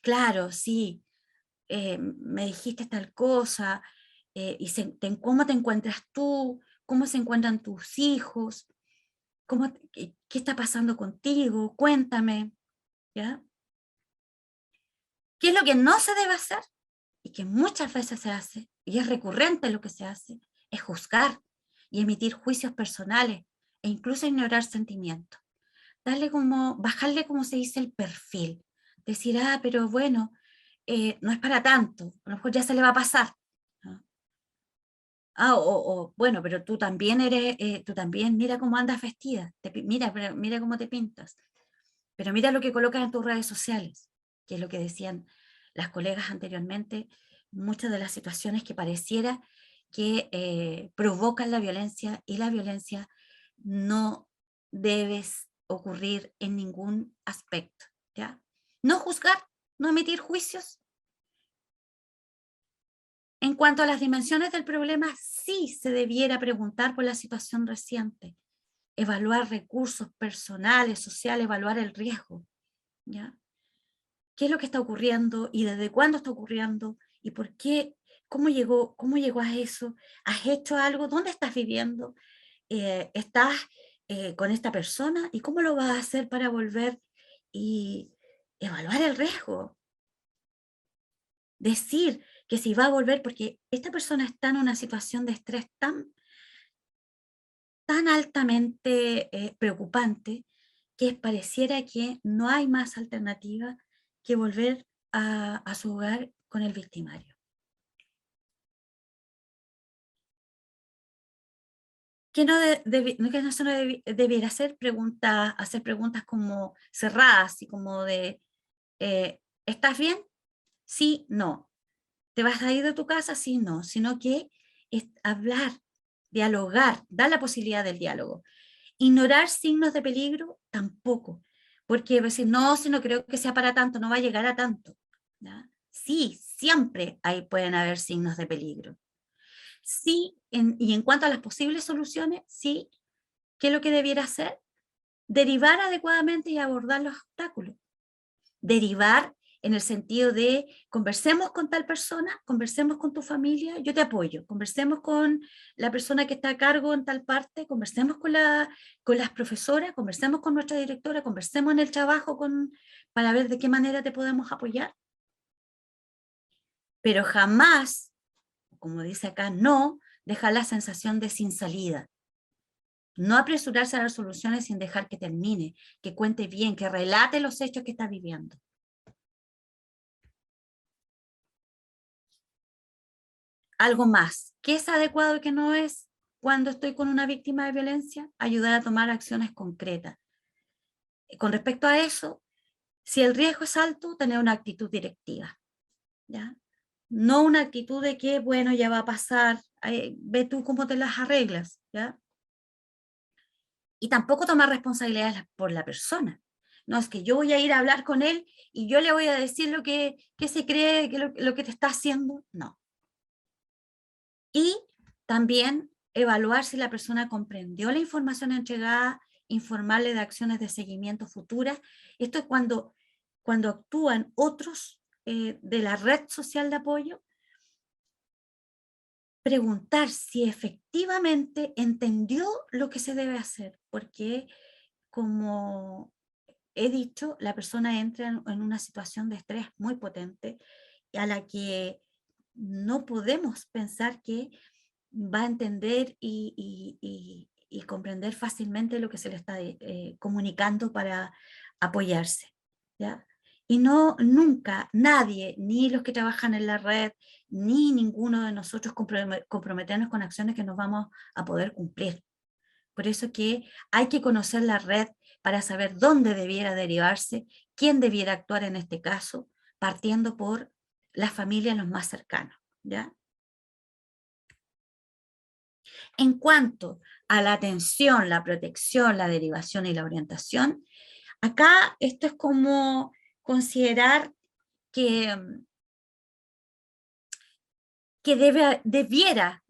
claro, sí, me dijiste tal cosa, y cómo te encuentras tú, cómo se encuentran tus hijos, qué está pasando contigo, cuéntame, ¿ya? ¿Qué es lo que no se debe hacer? Y que muchas veces se hace, y es recurrente lo que se hace, es juzgar y emitir juicios personales e incluso ignorar sentimientos. Bajarle, como se dice, el perfil. Decir, pero bueno, no es para tanto, a lo mejor ya se le va a pasar, ¿no? Bueno, pero tú también mira cómo andas vestida, mira cómo te pintas, pero mira lo que colocas en tus redes sociales, que es lo que decían las colegas anteriormente, muchas de las situaciones que pareciera que provocan la violencia, y la violencia no debe ocurrir en ningún aspecto, ¿ya? No juzgar, no emitir juicios. En cuanto a las dimensiones del problema, sí se debiera preguntar por la situación reciente, evaluar recursos personales, sociales, evaluar el riesgo, ¿ya? ¿Qué es lo que está ocurriendo y desde cuándo está ocurriendo y por qué? ¿Cómo llegó a eso? ¿Has hecho algo? ¿Dónde estás viviendo? ¿Estás con esta persona? ¿Y cómo lo vas a hacer para volver? Y evaluar el riesgo. Decir que si va a volver, porque esta persona está en una situación de estrés tan altamente preocupante, que pareciera que no hay más alternativa que volver a su hogar con el victimario. Que no debiera hacer preguntas como cerradas, y como de, ¿estás bien? sí, no. ¿Te vas a ir de tu casa? Sí, no. Sino que es hablar, dialogar, dar la posibilidad del diálogo. Ignorar signos de peligro, tampoco. Porque decir, no, si no creo que sea para tanto, no va a llegar a tanto. ¿Ya? Sí, siempre pueden haber signos de peligro. Sí, y en cuanto a las posibles soluciones, sí, ¿qué es lo que debiera hacer? Derivar adecuadamente y abordar los obstáculos. Derivar en el sentido de conversemos con tal persona, conversemos con tu familia, yo te apoyo, conversemos con la persona que está a cargo en tal parte, conversemos con las profesoras, conversemos con nuestra directora, conversemos en el trabajo para ver de qué manera te podemos apoyar. Pero jamás, como dice acá, no dejar la sensación de sin salida. No apresurarse a las soluciones sin dejar que termine, que cuente bien, que relate los hechos que está viviendo. Algo más. ¿Qué es adecuado y qué no es cuando estoy con una víctima de violencia? Ayudar a tomar acciones concretas. Con respecto a eso, si el riesgo es alto, tener una actitud directiva. ¿Ya? No una actitud de que, bueno, ya va a pasar, ve tú cómo te las arreglas. ¿Ya? Y tampoco tomar responsabilidades por la persona. No es que yo voy a ir a hablar con él y yo le voy a decir lo que se cree que lo que te está haciendo. No. Y también evaluar si la persona comprendió la información entregada, informarle de acciones de seguimiento futuras. Esto es cuando actúan otros de la red social de apoyo, preguntar si efectivamente entendió lo que se debe hacer, porque como he dicho, la persona entra en una situación de estrés muy potente a la que no podemos pensar que va a entender y comprender fácilmente lo que se le está comunicando para apoyarse. ¿Ya? Y no, nunca, nadie, ni los que trabajan en la red, ni ninguno de nosotros comprometernos con acciones que nos vamos a poder cumplir. Por eso que hay que conocer la red para saber dónde debiera derivarse, quién debiera actuar en este caso, partiendo por las familias los más cercanos. ¿Ya? En cuanto a la atención, la protección, la derivación y la orientación, acá esto es como considerar que debiera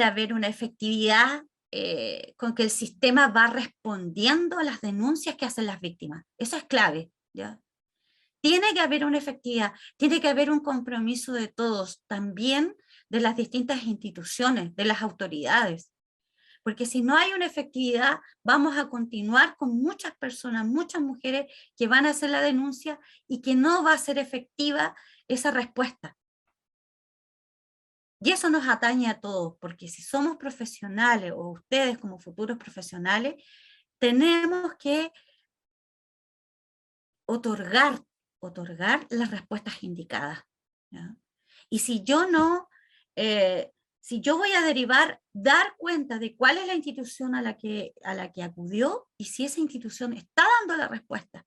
haber una efectividad con que el sistema va respondiendo a las denuncias que hacen las víctimas. Eso es clave, ¿ya? Tiene que haber una efectividad, tiene que haber un compromiso de todos, también de las distintas instituciones, de las autoridades. Porque si no hay una efectividad, vamos a continuar con muchas personas, muchas mujeres que van a hacer la denuncia y que no va a ser efectiva esa respuesta. Y eso nos atañe a todos, porque si somos profesionales o ustedes como futuros profesionales, tenemos que otorgar las respuestas indicadas. ¿Ya? Y si yo no, si yo voy a derivar, dar cuenta de cuál es la institución a la que acudió y si esa institución está dando la respuesta.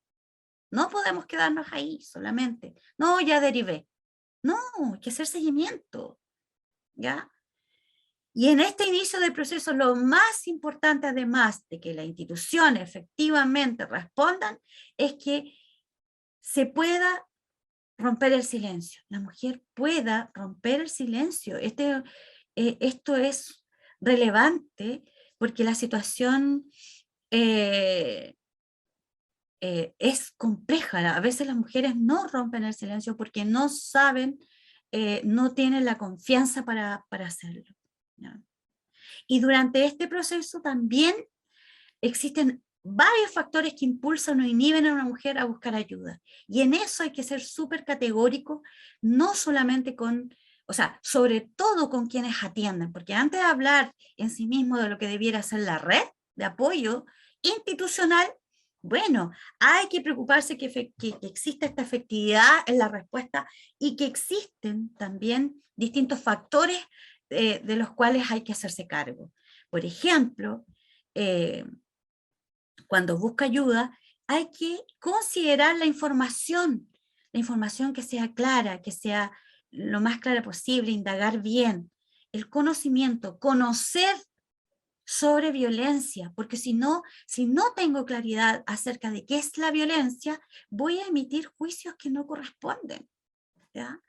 No podemos quedarnos ahí solamente. No, ya derivé. No, hay que hacer seguimiento. ¿Ya? Y en este inicio del proceso, lo más importante, además de que las instituciones efectivamente respondan, es que se pueda romper el silencio. La mujer pueda romper el silencio. Esto es relevante porque la situación es compleja. A veces las mujeres no rompen el silencio porque no saben, no tienen la confianza para hacerlo. ¿Ya? Y durante este proceso también existen varios factores que impulsan o inhiben a una mujer a buscar ayuda. Y en eso hay que ser súper categórico, no solamente sobre todo con quienes atienden, porque antes de hablar en sí mismo de lo que debiera ser la red de apoyo institucional, bueno, hay que preocuparse que exista esta efectividad en la respuesta y que existen también distintos factores de los cuales hay que hacerse cargo. Por ejemplo, cuando busca ayuda, hay que considerar la información la información que sea clara, que sea lo más clara posible, indagar bien, el conocimiento, conocer sobre violencia, porque si no tengo claridad acerca de qué es la violencia, voy a emitir juicios que no corresponden, ¿ya?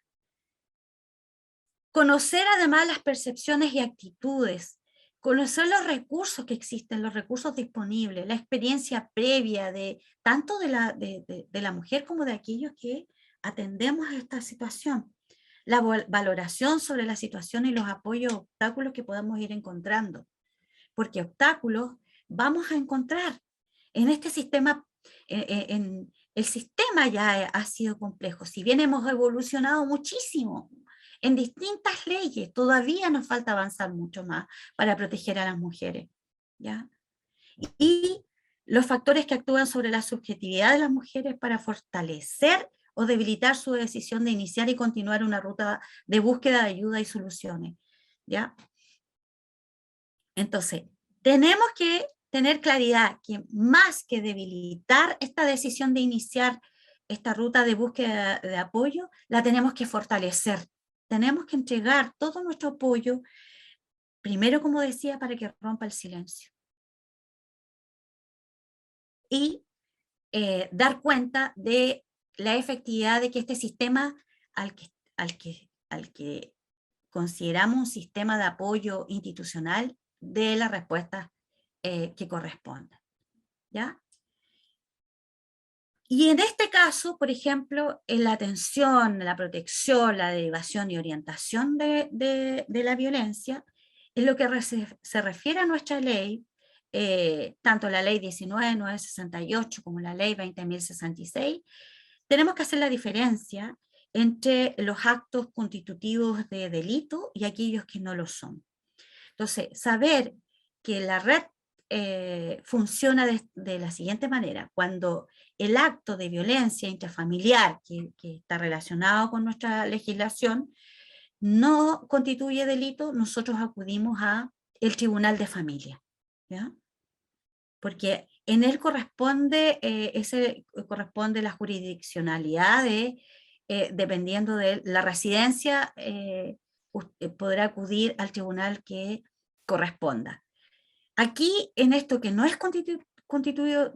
Conocer además las percepciones y actitudes, conocer los recursos que existen, los recursos disponibles, la experiencia previa de tanto de la mujer como de aquellos que atendemos a esta situación, la valoración sobre la situación y los apoyos, obstáculos que podamos ir encontrando, porque obstáculos vamos a encontrar en este sistema. El sistema ya ha sido complejo, si bien hemos evolucionado muchísimo en distintas leyes, todavía nos falta avanzar mucho más para proteger a las mujeres, ¿ya? Y los factores que actúan sobre la subjetividad de las mujeres para fortalecer o debilitar su decisión de iniciar y continuar una ruta de búsqueda de ayuda y soluciones, ¿ya? Entonces, tenemos que tener claridad que más que debilitar esta decisión de iniciar esta ruta de búsqueda de apoyo, la tenemos que fortalecer. Tenemos que entregar todo nuestro apoyo, primero, como decía, para que rompa el silencio. Y dar cuenta de la efectividad de que este sistema al que consideramos un sistema de apoyo institucional de las respuestas que correspondan, ¿ya? Y en este caso, por ejemplo, en la atención, la protección, la derivación y orientación de la violencia, en lo que se refiere a nuestra ley, tanto la ley 19.968 como la ley 20.066, tenemos que hacer la diferencia entre los actos constitutivos de delito y aquellos que no lo son. Entonces, saber que la red funciona de la siguiente manera: cuando el acto de violencia intrafamiliar que está relacionado con nuestra legislación no constituye delito, nosotros acudimos al Tribunal de Familia, ¿ya? Porque en él corresponde, corresponde la jurisdiccionalidad dependiendo de la residencia, podrá acudir al tribunal que corresponda. Aquí, en esto que no es constitutivo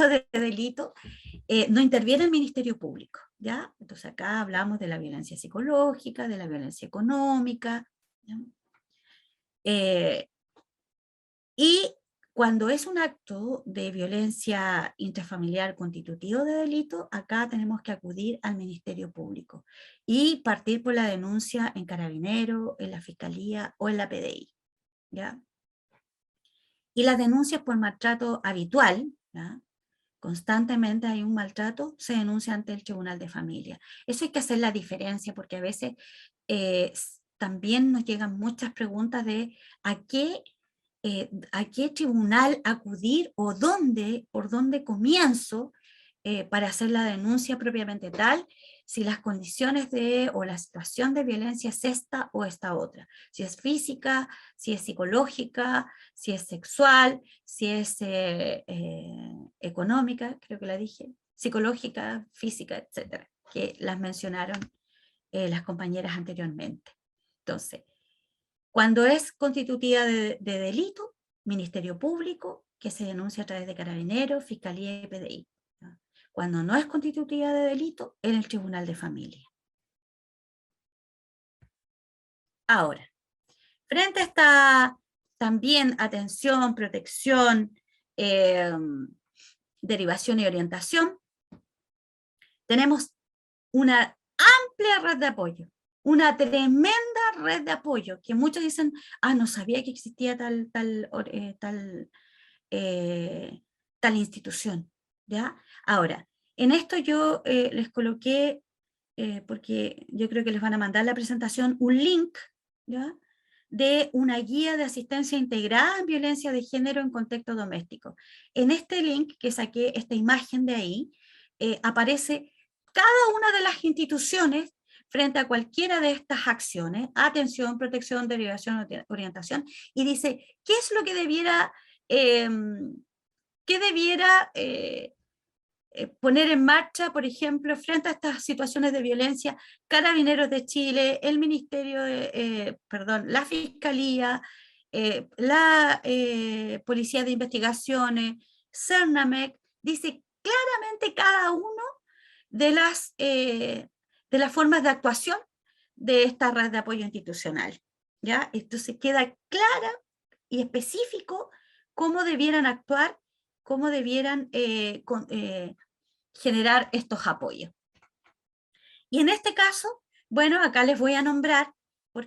de delito, no interviene el Ministerio Público, ¿ya? Entonces acá hablamos de la violencia psicológica, de la violencia económica, ¿ya? Y cuando es un acto de violencia intrafamiliar constitutivo de delito, acá tenemos que acudir al Ministerio Público y partir por la denuncia en Carabineros, en la Fiscalía o en la PDI, ¿ya? Y las denuncias por maltrato habitual, ¿ya? Constantemente hay un maltrato, se denuncia ante el Tribunal de Familia. Eso hay que hacer la diferencia, porque a veces también nos llegan muchas preguntas de a qué tribunal acudir o por dónde comienzo para hacer la denuncia propiamente tal, si las condiciones o la situación de violencia es esta o esta otra, si es física, si es psicológica, si es sexual, si es económica, creo que la dije, psicológica, física, etcétera, que las mencionaron las compañeras anteriormente. Entonces, cuando es constitutiva de delito, Ministerio Público, que se denuncia a través de Carabineros, Fiscalía y PDI. Cuando no es constitutiva de delito, en el Tribunal de Familia. Ahora, frente a esta también atención, protección, derivación y orientación, tenemos una amplia red de apoyo, una tremenda red de apoyo, que muchos dicen, no sabía que existía tal institución, ¿ya? Ahora, en esto yo les coloqué, porque yo creo que les van a mandar la presentación, un link, ¿ya? De una guía de asistencia integrada en violencia de género en contexto doméstico. En este link que saqué, esta imagen de ahí, aparece cada una de las instituciones frente a cualquiera de estas acciones: atención, protección, derivación, orientación, y dice qué es lo que debiera poner en marcha, por ejemplo, frente a estas situaciones de violencia, Carabineros de Chile, el Ministerio la Fiscalía, la Policía de Investigaciones, CERNAMEC, dice claramente cada uno de las formas de actuación de esta red de apoyo institucional, ¿ya? Entonces queda clara y específico cómo debieran actuar, cómo debieran generar estos apoyos. Y en este caso, bueno, acá les voy a nombrar, por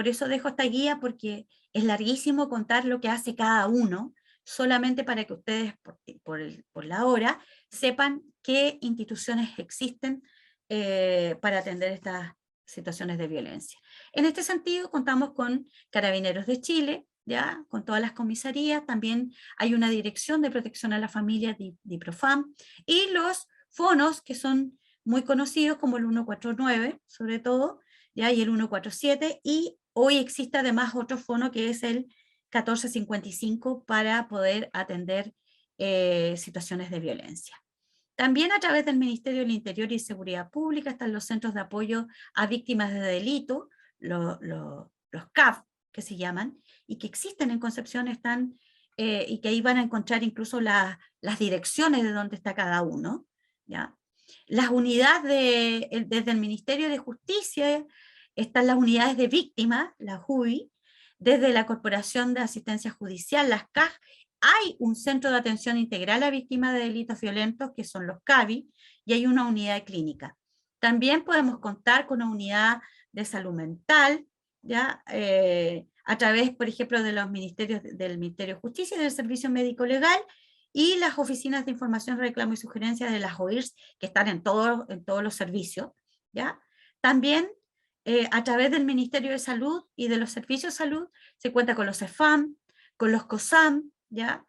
eso dejo esta guía, porque es larguísimo contar lo que hace cada uno, solamente para que ustedes, por la hora, sepan qué instituciones existen para atender estas situaciones de violencia. En este sentido, contamos con Carabineros de Chile, ¿ya? Con todas las comisarías, también hay una Dirección de Protección a la Familia, DIPROFAM, y los fonos que son muy conocidos como el 149, sobre todo, ¿ya? Y el 147, y hoy existe además otro fono que es el 1455 para poder atender situaciones de violencia. También a través del Ministerio del Interior y Seguridad Pública están los centros de apoyo a víctimas de delito, los CAF, que se llaman, y que existen en Concepción, están, y que ahí van a encontrar incluso las direcciones de dónde está cada uno, ¿ya? Las unidades desde el Ministerio de Justicia, están las unidades de víctimas, la JUVI, desde la Corporación de Asistencia Judicial, las CAJ, hay un centro de atención integral a víctimas de delitos violentos, que son los CAVI, y hay una unidad clínica. También podemos contar con una unidad de salud mental, ¿ya? A través, por ejemplo, de los ministerios, del Ministerio de Justicia y del Servicio Médico Legal, y las oficinas de información, reclamo y sugerencia de las OIRS, que están en todos los servicios, ¿ya? También a través del Ministerio de Salud y de los Servicios de Salud se cuenta con los CEFAM, con los COSAM, ¿ya?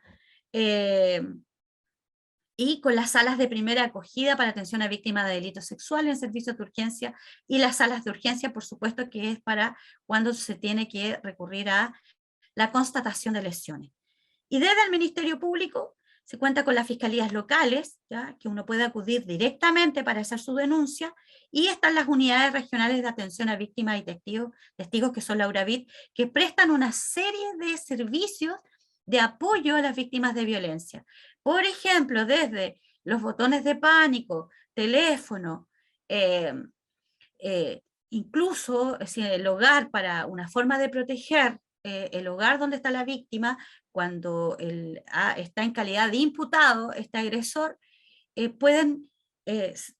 Y con las salas de primera acogida para atención a víctimas de delitos sexuales en servicios de urgencia, y las salas de urgencia, por supuesto, que es para cuando se tiene que recurrir a la constatación de lesiones. Y desde el Ministerio Público se cuenta con las fiscalías locales, ¿ya? Que uno puede acudir directamente para hacer su denuncia, y están las unidades regionales de atención a víctimas y testigos que son la URAVIT, que prestan una serie de servicios de apoyo a las víctimas de violencia. Por ejemplo, desde los botones de pánico, teléfono, incluso el hogar, para una forma de proteger el hogar donde está la víctima, cuando está en calidad de imputado, este agresor, pueden,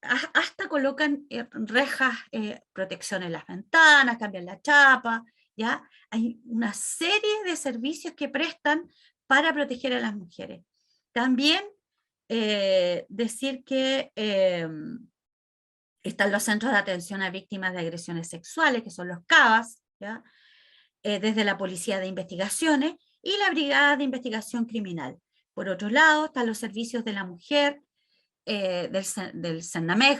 hasta colocan rejas, protección en las ventanas, cambian la chapa, ¿ya? Hay una serie de servicios que prestan para proteger a las mujeres. También decir que están los centros de atención a víctimas de agresiones sexuales, que son los CABAS, ¿ya? Desde la Policía de Investigaciones y la Brigada de Investigación Criminal. Por otro lado, están los servicios de la mujer, del CERNAMEC,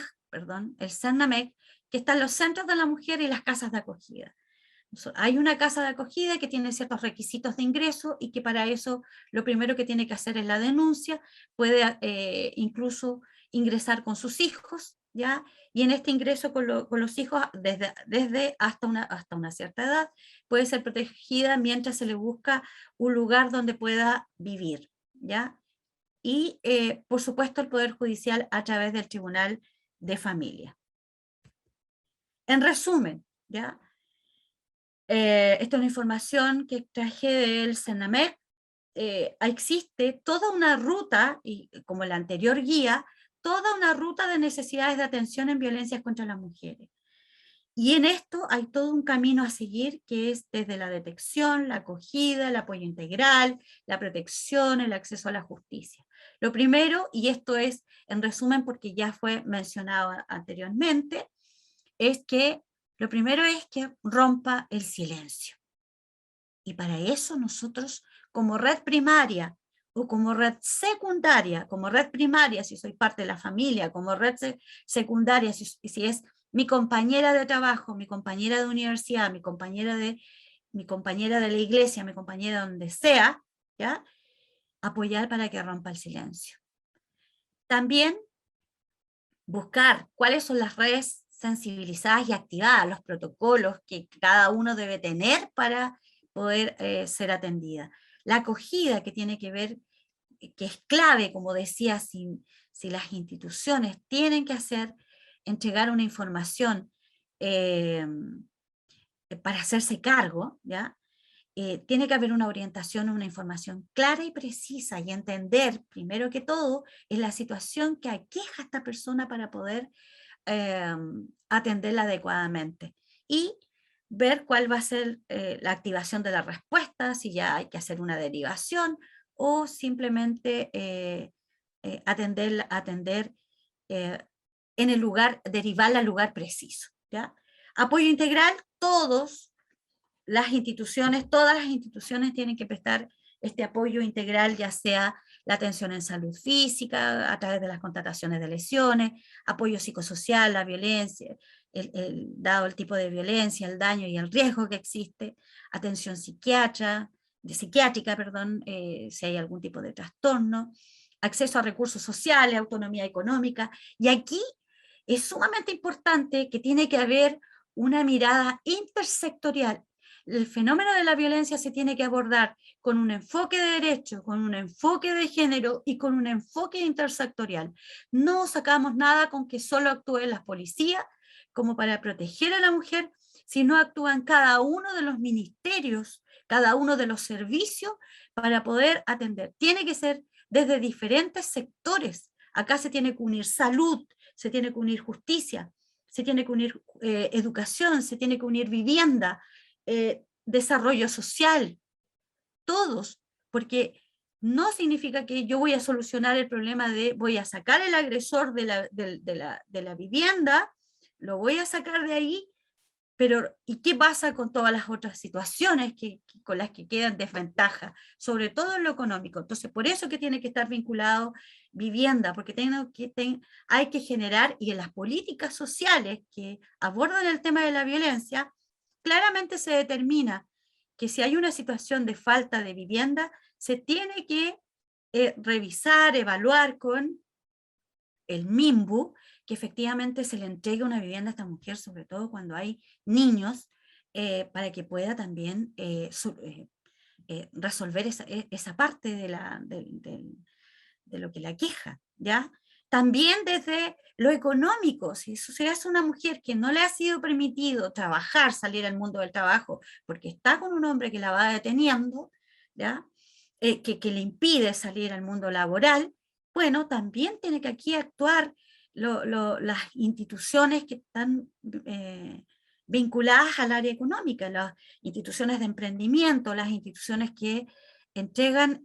el CERNAMEC, que están los centros de la mujer y las casas de acogida. Hay una casa de acogida que tiene ciertos requisitos de ingreso, y que para eso lo primero que tiene que hacer es la denuncia, puede incluso ingresar con sus hijos, ¿ya? Y en este ingreso con los hijos, desde hasta una cierta edad, puede ser protegida mientras se le busca un lugar donde pueda vivir, ¿ya? Y por supuesto el Poder Judicial a través del Tribunal de Familia. En resumen, ¿ya? Esta es una información que traje del CERNAMEC. Existe toda una ruta, y como la anterior guía, toda una ruta de necesidades de atención en violencias contra las mujeres. Y en esto hay todo un camino a seguir, que es desde la detección, la acogida, el apoyo integral, la protección, el acceso a la justicia. Lo primero, y esto es en resumen porque ya fue mencionado anteriormente, es que lo primero es que rompa el silencio. Y para eso nosotros, como red primaria o como red secundaria, como red primaria si soy parte de la familia, como red secundaria si es mi compañera de trabajo, mi compañera de universidad, mi compañera de la iglesia, mi compañera donde sea, ¿ya? Apoyar para que rompa el silencio. También buscar cuáles son las redes sensibilizadas y activadas, los protocolos que cada uno debe tener para poder ser atendida. La acogida que tiene que ver, que es clave, como decía, si las instituciones tienen que entregar una información para hacerse cargo, ¿ya? Tiene que haber una orientación, una información clara y precisa y entender, primero que todo, en la situación que aqueja a esta persona para poder atenderla adecuadamente. Y ver cuál va a ser la activación de la respuesta, si ya hay que hacer una derivación o simplemente atender en el lugar, derivarla al lugar preciso, ¿ya? Apoyo integral, todas las instituciones tienen que prestar este apoyo integral, ya sea la atención en salud física, a través de las contrataciones de lesiones, apoyo psicosocial, la violencia, dado el tipo de violencia, el daño y el riesgo que existe, atención psiquiátrica, si hay algún tipo de trastorno, acceso a recursos sociales, autonomía económica, y aquí es sumamente importante que tiene que haber una mirada intersectorial. El fenómeno de la violencia se tiene que abordar con un enfoque de derecho, con un enfoque de género y con un enfoque intersectorial. No sacamos nada con que solo actúen las policías como para proteger a la mujer, sino actúan cada uno de los ministerios, cada uno de los servicios para poder atender. Tiene que ser desde diferentes sectores. Acá se tiene que unir salud, se tiene que unir justicia, se tiene que unir educación, se tiene que unir vivienda, desarrollo social, todos, porque no significa que yo voy a solucionar el problema voy a sacar el agresor de la vivienda, lo voy a sacar de ahí, pero ¿y qué pasa con todas las otras situaciones con las que quedan desventajas, sobre todo en lo económico? Entonces, por eso que tiene que estar vinculado vivienda, porque hay que generar, y en las políticas sociales que abordan el tema de la violencia, claramente se determina que si hay una situación de falta de vivienda, se tiene que revisar, evaluar con el MIMBU, que efectivamente se le entregue una vivienda a esta mujer, sobre todo cuando hay niños, para que pueda también resolver esa parte de lo que la queja, ¿ya? También desde lo económico, si es una mujer que no le ha sido permitido trabajar, salir al mundo del trabajo, porque está con un hombre que la va deteniendo, ¿ya? Que le impide salir al mundo laboral, bueno, también tiene que aquí actuar las instituciones que están vinculadas al área económica, las instituciones de emprendimiento, las instituciones que entregan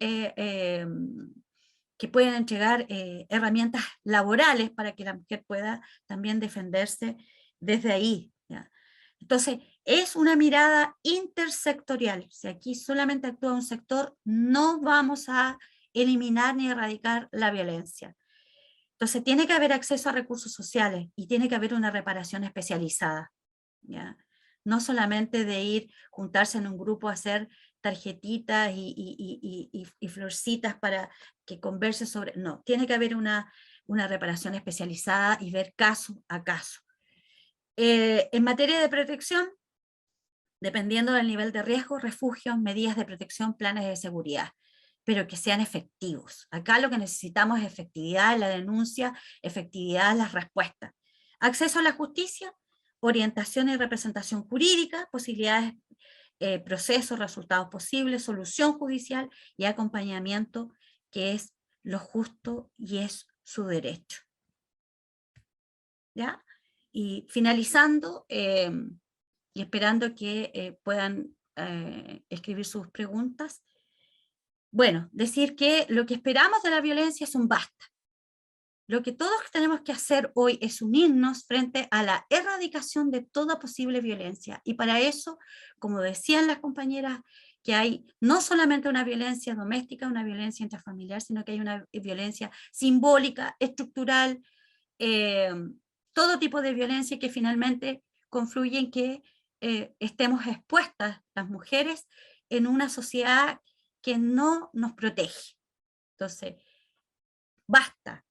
que pueden entregar herramientas laborales para que la mujer pueda también defenderse desde ahí, ¿ya? Entonces, es una mirada intersectorial. Si aquí solamente actúa un sector, no vamos a eliminar ni erradicar la violencia. Entonces, tiene que haber acceso a recursos sociales y tiene que haber una reparación especializada, ¿ya? No solamente de juntarse en un grupo a hacer tarjetitas y florcitas para que converse sobre... No, tiene que haber una reparación especializada y ver caso a caso. En materia de protección, dependiendo del nivel de riesgo, refugios, medidas de protección, planes de seguridad, pero que sean efectivos. Acá lo que necesitamos es efectividad en la denuncia, efectividad en las respuestas. Acceso a la justicia, orientación y representación jurídica, posibilidades, procesos, resultados posibles, solución judicial y acompañamiento, que es lo justo y es su derecho. ¿Ya? Y finalizando, y esperando que puedan escribir sus preguntas, bueno, decir que lo que esperamos de la violencia es un basta. Lo que todos tenemos que hacer hoy es unirnos frente a la erradicación de toda posible violencia. Y para eso, como decían las compañeras, que hay no solamente una violencia doméstica, una violencia intrafamiliar, sino que hay una violencia simbólica, estructural, todo tipo de violencia que finalmente confluye en que estemos expuestas las mujeres en una sociedad que no nos protege. Entonces, basta,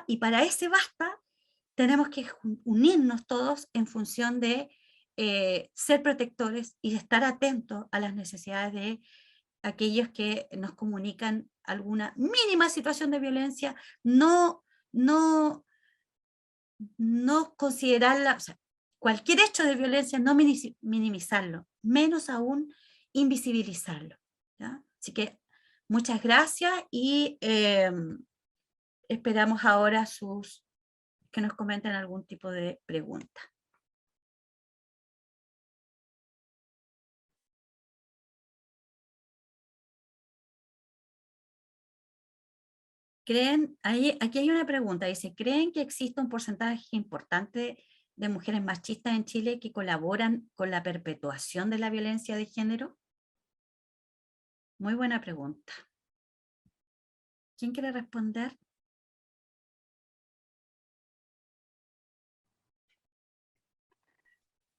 y para ese basta tenemos que unirnos todos en función de ser protectores y de estar atentos a las necesidades de aquellos que nos comunican alguna mínima situación de violencia, no considerarla, o sea, cualquier hecho de violencia, no minimizarlo, menos aún invisibilizarlo, ¿ya? Así que muchas gracias y esperamos ahora que nos comenten algún tipo de pregunta. Aquí hay una pregunta, dice, ¿creen que existe un porcentaje importante de mujeres machistas en Chile que colaboran con la perpetuación de la violencia de género? Muy buena pregunta. ¿Quién quiere responder?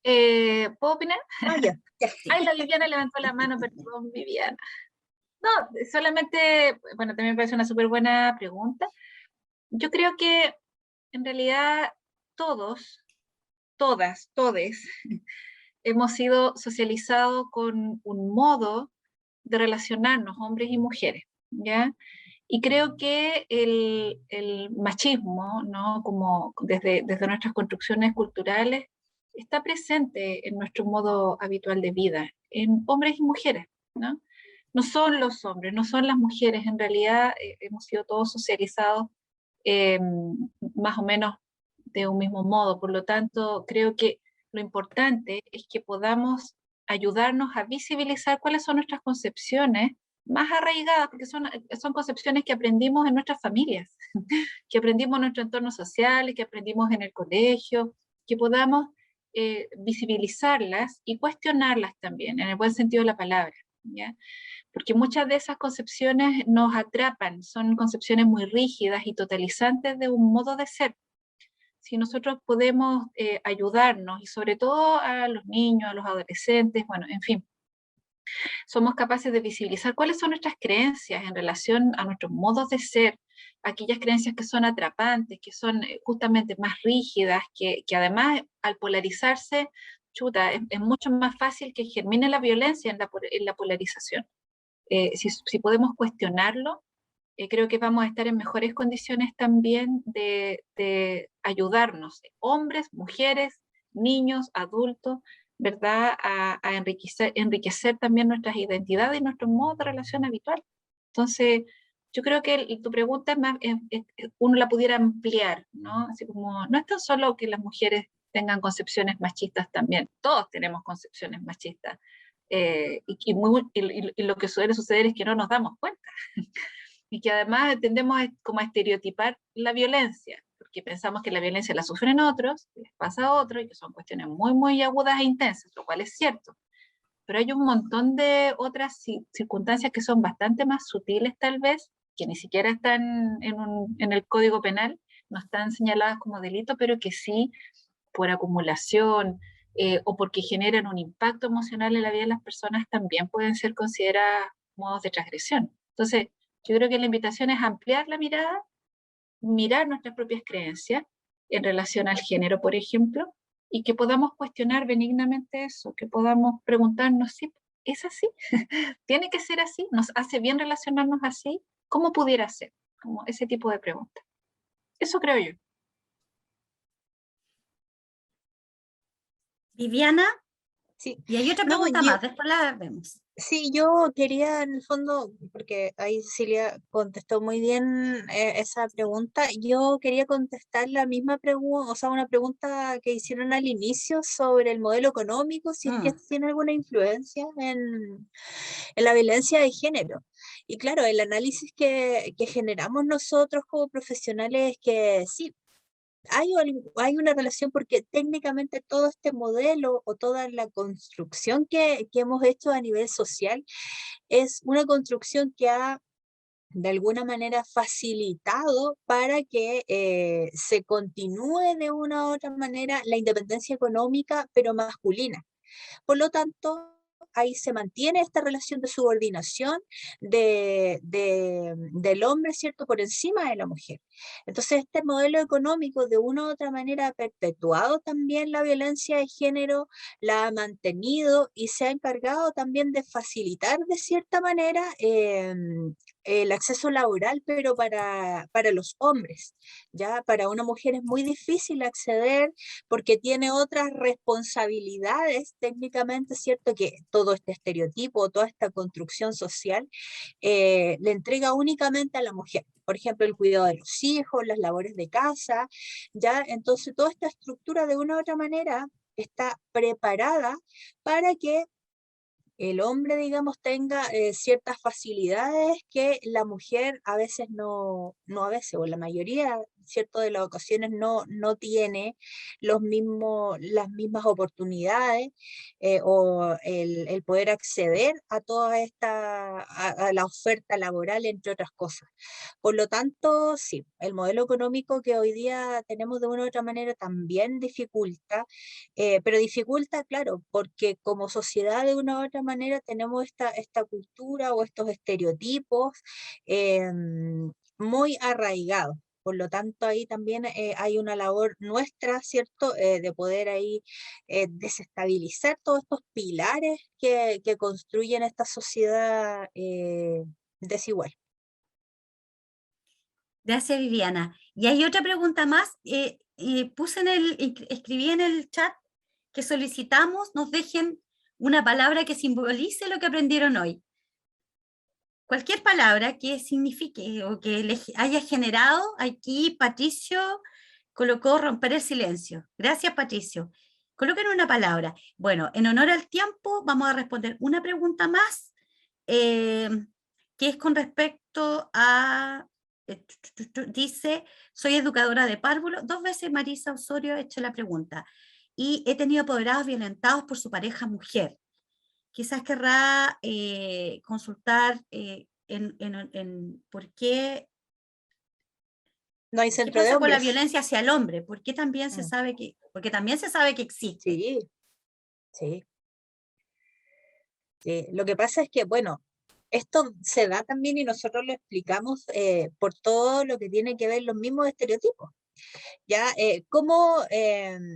¿Puedo opinar?
Ya.
Ay, la Viviana levantó la mano, perdón, Viviana. No, solamente, bueno, también me parece una súper buena pregunta. Yo creo que en realidad todos, todas, todes, hemos sido socializados con un modo de relacionarnos, hombres y mujeres, ¿ya? Y creo que el machismo, ¿no? Como desde nuestras construcciones culturales, está presente en nuestro modo habitual de vida, en hombres y mujeres, ¿no? No son los hombres, no son las mujeres, en realidad hemos sido todos socializados eh, más o menos de un mismo modo, por lo tanto, creo que lo importante es que podamos ayudarnos a visibilizar cuáles son nuestras concepciones más arraigadas, porque son concepciones que aprendimos en nuestras familias, que aprendimos en nuestro entorno social, que aprendimos en el colegio, que podamos visibilizarlas y cuestionarlas también, en el buen sentido de la palabra, ¿ya? Porque muchas de esas concepciones nos atrapan, son concepciones muy rígidas y totalizantes de un modo de ser. Si nosotros podemos ayudarnos, y sobre todo a los niños, a los adolescentes, bueno, en fin, somos capaces de visibilizar cuáles son nuestras creencias en relación a nuestros modos de ser, aquellas creencias que son atrapantes, que son justamente más rígidas, que además al polarizarse, chuta, es mucho más fácil que germine la violencia en la polarización. Si podemos cuestionarlo, creo que vamos a estar en mejores condiciones también de ayudarnos, hombres, mujeres, niños, adultos, ¿verdad? A enriquecer también nuestras identidades y nuestro modo de relación habitual. Entonces, yo creo que tu pregunta es más, uno la pudiera ampliar, ¿no? Así como, no es tan solo que las mujeres tengan concepciones machistas también, todos tenemos concepciones machistas. Y lo que suele suceder es que no nos damos cuenta. Y que además tendemos como a estereotipar la violencia, porque pensamos que la violencia la sufren otros, les pasa a otros, y que son cuestiones muy, muy agudas e intensas, lo cual es cierto. Pero hay un montón de otras circunstancias que son bastante más sutiles tal vez, que ni siquiera están en el Código Penal, no están señaladas como delito, pero que sí, por acumulación, o porque generan un impacto emocional en la vida de las personas, también pueden ser consideradas modos de transgresión. Entonces, yo creo que la invitación es ampliar la mirada, mirar nuestras propias creencias en relación al género, por ejemplo, y que podamos cuestionar benignamente eso, que podamos preguntarnos si es así, tiene que ser así, nos hace bien relacionarnos así, ¿cómo pudiera ser? Como ese tipo de preguntas. Eso creo yo.
Viviana,
Sí.
y hay otra
No,
pregunta
yo,
más, después la vemos.
sí, yo quería en el fondo, porque ahí Cilia contestó muy bien esa pregunta, yo quería contestar la misma pregunta, o sea, una pregunta que hicieron al inicio sobre el modelo económico, si es que tiene alguna influencia en la violencia de género. Y claro, el análisis que generamos nosotros como profesionales es que sí, hay una relación porque técnicamente todo este modelo o toda la construcción que hemos hecho a nivel social es una construcción que ha de alguna manera facilitado para que se continúe de una u otra manera la independencia económica, pero masculina. Por lo tanto, ahí se mantiene esta relación de subordinación del hombre, ¿cierto?, por encima de la mujer. Entonces, este modelo económico de una u otra manera ha perpetuado también la violencia de género, la ha mantenido y se ha encargado también de facilitar de cierta manera el acceso laboral, pero para los hombres. Ya para una mujer es muy difícil acceder porque tiene otras responsabilidades técnicamente, ¿cierto? Que todo este estereotipo, toda esta construcción social le entrega únicamente a la mujer. Por ejemplo, el cuidado de los hijos, las labores de casa, ¿ya? Entonces, toda esta estructura de una u otra manera está preparada para que el hombre, digamos, tenga ciertas facilidades que la mujer a veces no a veces, o la mayoría, ¿cierto?, de las ocasiones no tiene las mismas oportunidades o el poder acceder a toda a la oferta laboral, entre otras cosas. Por lo tanto, sí, el modelo económico que hoy día tenemos de una u otra manera también dificulta, pero dificulta, claro, porque como sociedad de una u otra manera tenemos esta cultura o estos estereotipos muy arraigados. Por lo tanto, ahí también hay una labor nuestra, ¿cierto?, de poder ahí desestabilizar todos estos pilares que construyen esta sociedad desigual.
Gracias, Viviana. Y hay otra pregunta más. Escribí en el chat que solicitamos nos dejen una palabra que simbolice lo que aprendieron hoy. Cualquier palabra que signifique o que les haya generado, aquí Patricio colocó romper el silencio. Gracias, Patricio. Coloquen una palabra. Bueno, en honor al tiempo, vamos a responder una pregunta más, que es con respecto a... dice, soy educadora de párvulo. 2 veces Marisa Osorio ha hecho la pregunta. Y he tenido apoderados violentados por su pareja mujer. Quizás querrá consultar por qué,
No hay
qué
centro de
pasa con la
hombres.
violencia hacia el hombre, por qué también se sabe porque también se sabe que existe.
Sí, sí. Lo que pasa es que, bueno, esto se da también y nosotros lo explicamos por todo lo que tiene que ver los mismos estereotipos. Ya,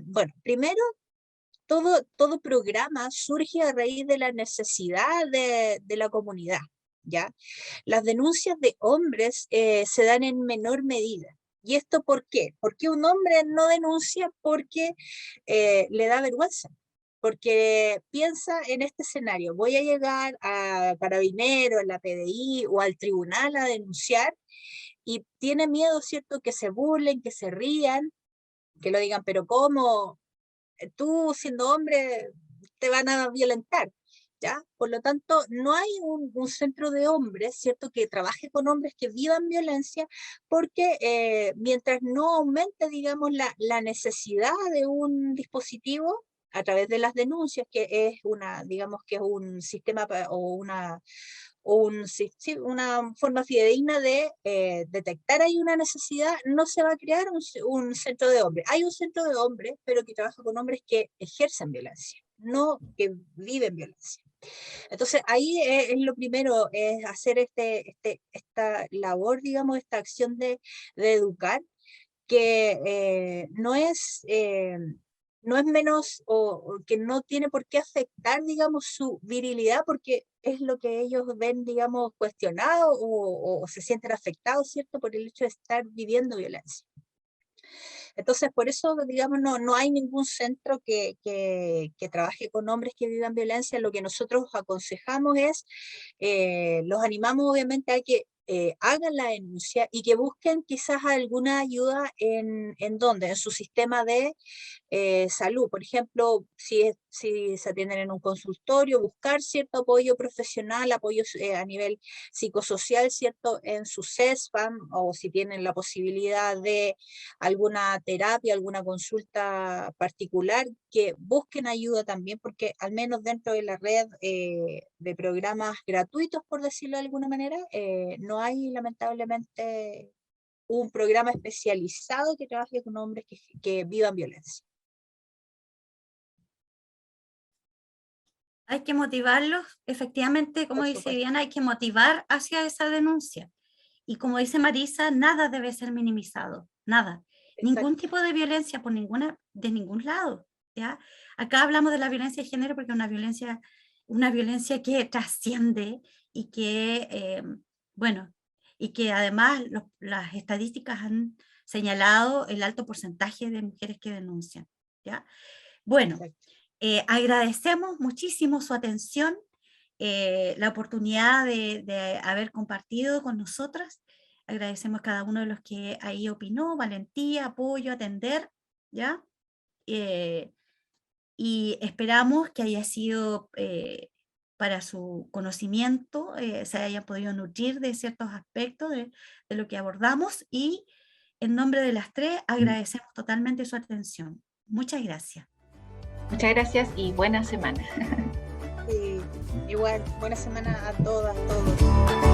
bueno, primero, todo programa surge a raíz de la necesidad de la comunidad, ¿ya? Las denuncias de hombres se dan en menor medida. ¿Y esto por qué? Porque un hombre no denuncia porque le da vergüenza. Porque piensa en este escenario, voy a llegar a Carabineros, a la PDI o al tribunal a denunciar y tiene miedo, ¿cierto?, que se burlen, que se rían, que lo digan, pero ¿cómo? Tú siendo hombre te van a violentar, ¿ya? Por lo tanto, no hay un centro de hombres, ¿cierto?, que trabaje con hombres que vivan violencia, porque mientras no aumente, digamos, la necesidad de un dispositivo a través de las denuncias, que es digamos que es un sistema o una forma fidedigna de detectar ahí una necesidad, no se va a crear un centro de hombres. Hay un centro de hombres, pero que trabaja con hombres que ejercen violencia, no que viven violencia. Entonces, ahí es lo primero, es hacer esta labor, digamos, esta acción de educar, que no es menos o que no tiene por qué afectar, digamos, su virilidad, porque es lo que ellos ven, digamos, cuestionado o se sienten afectados, ¿cierto?, por el hecho de estar viviendo violencia. Entonces, por eso, digamos, no hay ningún centro que trabaje con hombres que vivan violencia. Lo que nosotros aconsejamos es, los animamos obviamente a que hagan la denuncia y que busquen quizás alguna ayuda en dónde, en su sistema de salud. Por ejemplo, si se atienden en un consultorio, buscar cierto apoyo profesional, apoyo a nivel psicosocial, ¿cierto?, en su CESFAM, o si tienen la posibilidad de alguna terapia, alguna consulta particular, que busquen ayuda también, porque al menos dentro de la red de programas gratuitos, por decirlo de alguna manera, no hay lamentablemente un programa especializado que trabaje con hombres que vivan violencia.
Hay que motivarlos, efectivamente, como
Por
dice
supuesto.
Viviana, hay que motivar hacia esa denuncia. Y como dice Marisa, nada debe ser minimizado, nada. Ningún
Exacto.
tipo de violencia de ningún lado, ¿ya? Acá hablamos de la violencia de género porque es una violencia que trasciende y que, bueno, y que además las estadísticas han señalado el alto porcentaje de mujeres que denuncian, ¿ya? Bueno,
Exacto.
agradecemos muchísimo su atención, la oportunidad de haber compartido con nosotras. Agradecemos a cada uno de los que ahí opinó, valentía, apoyo, atender, ¿ya? Y esperamos que haya sido para su conocimiento, se hayan podido nutrir de ciertos aspectos de lo que abordamos, y en nombre de las tres agradecemos totalmente su atención. Muchas gracias.
Muchas gracias y buena semana.
Sí, igual, buena semana a todas, todos.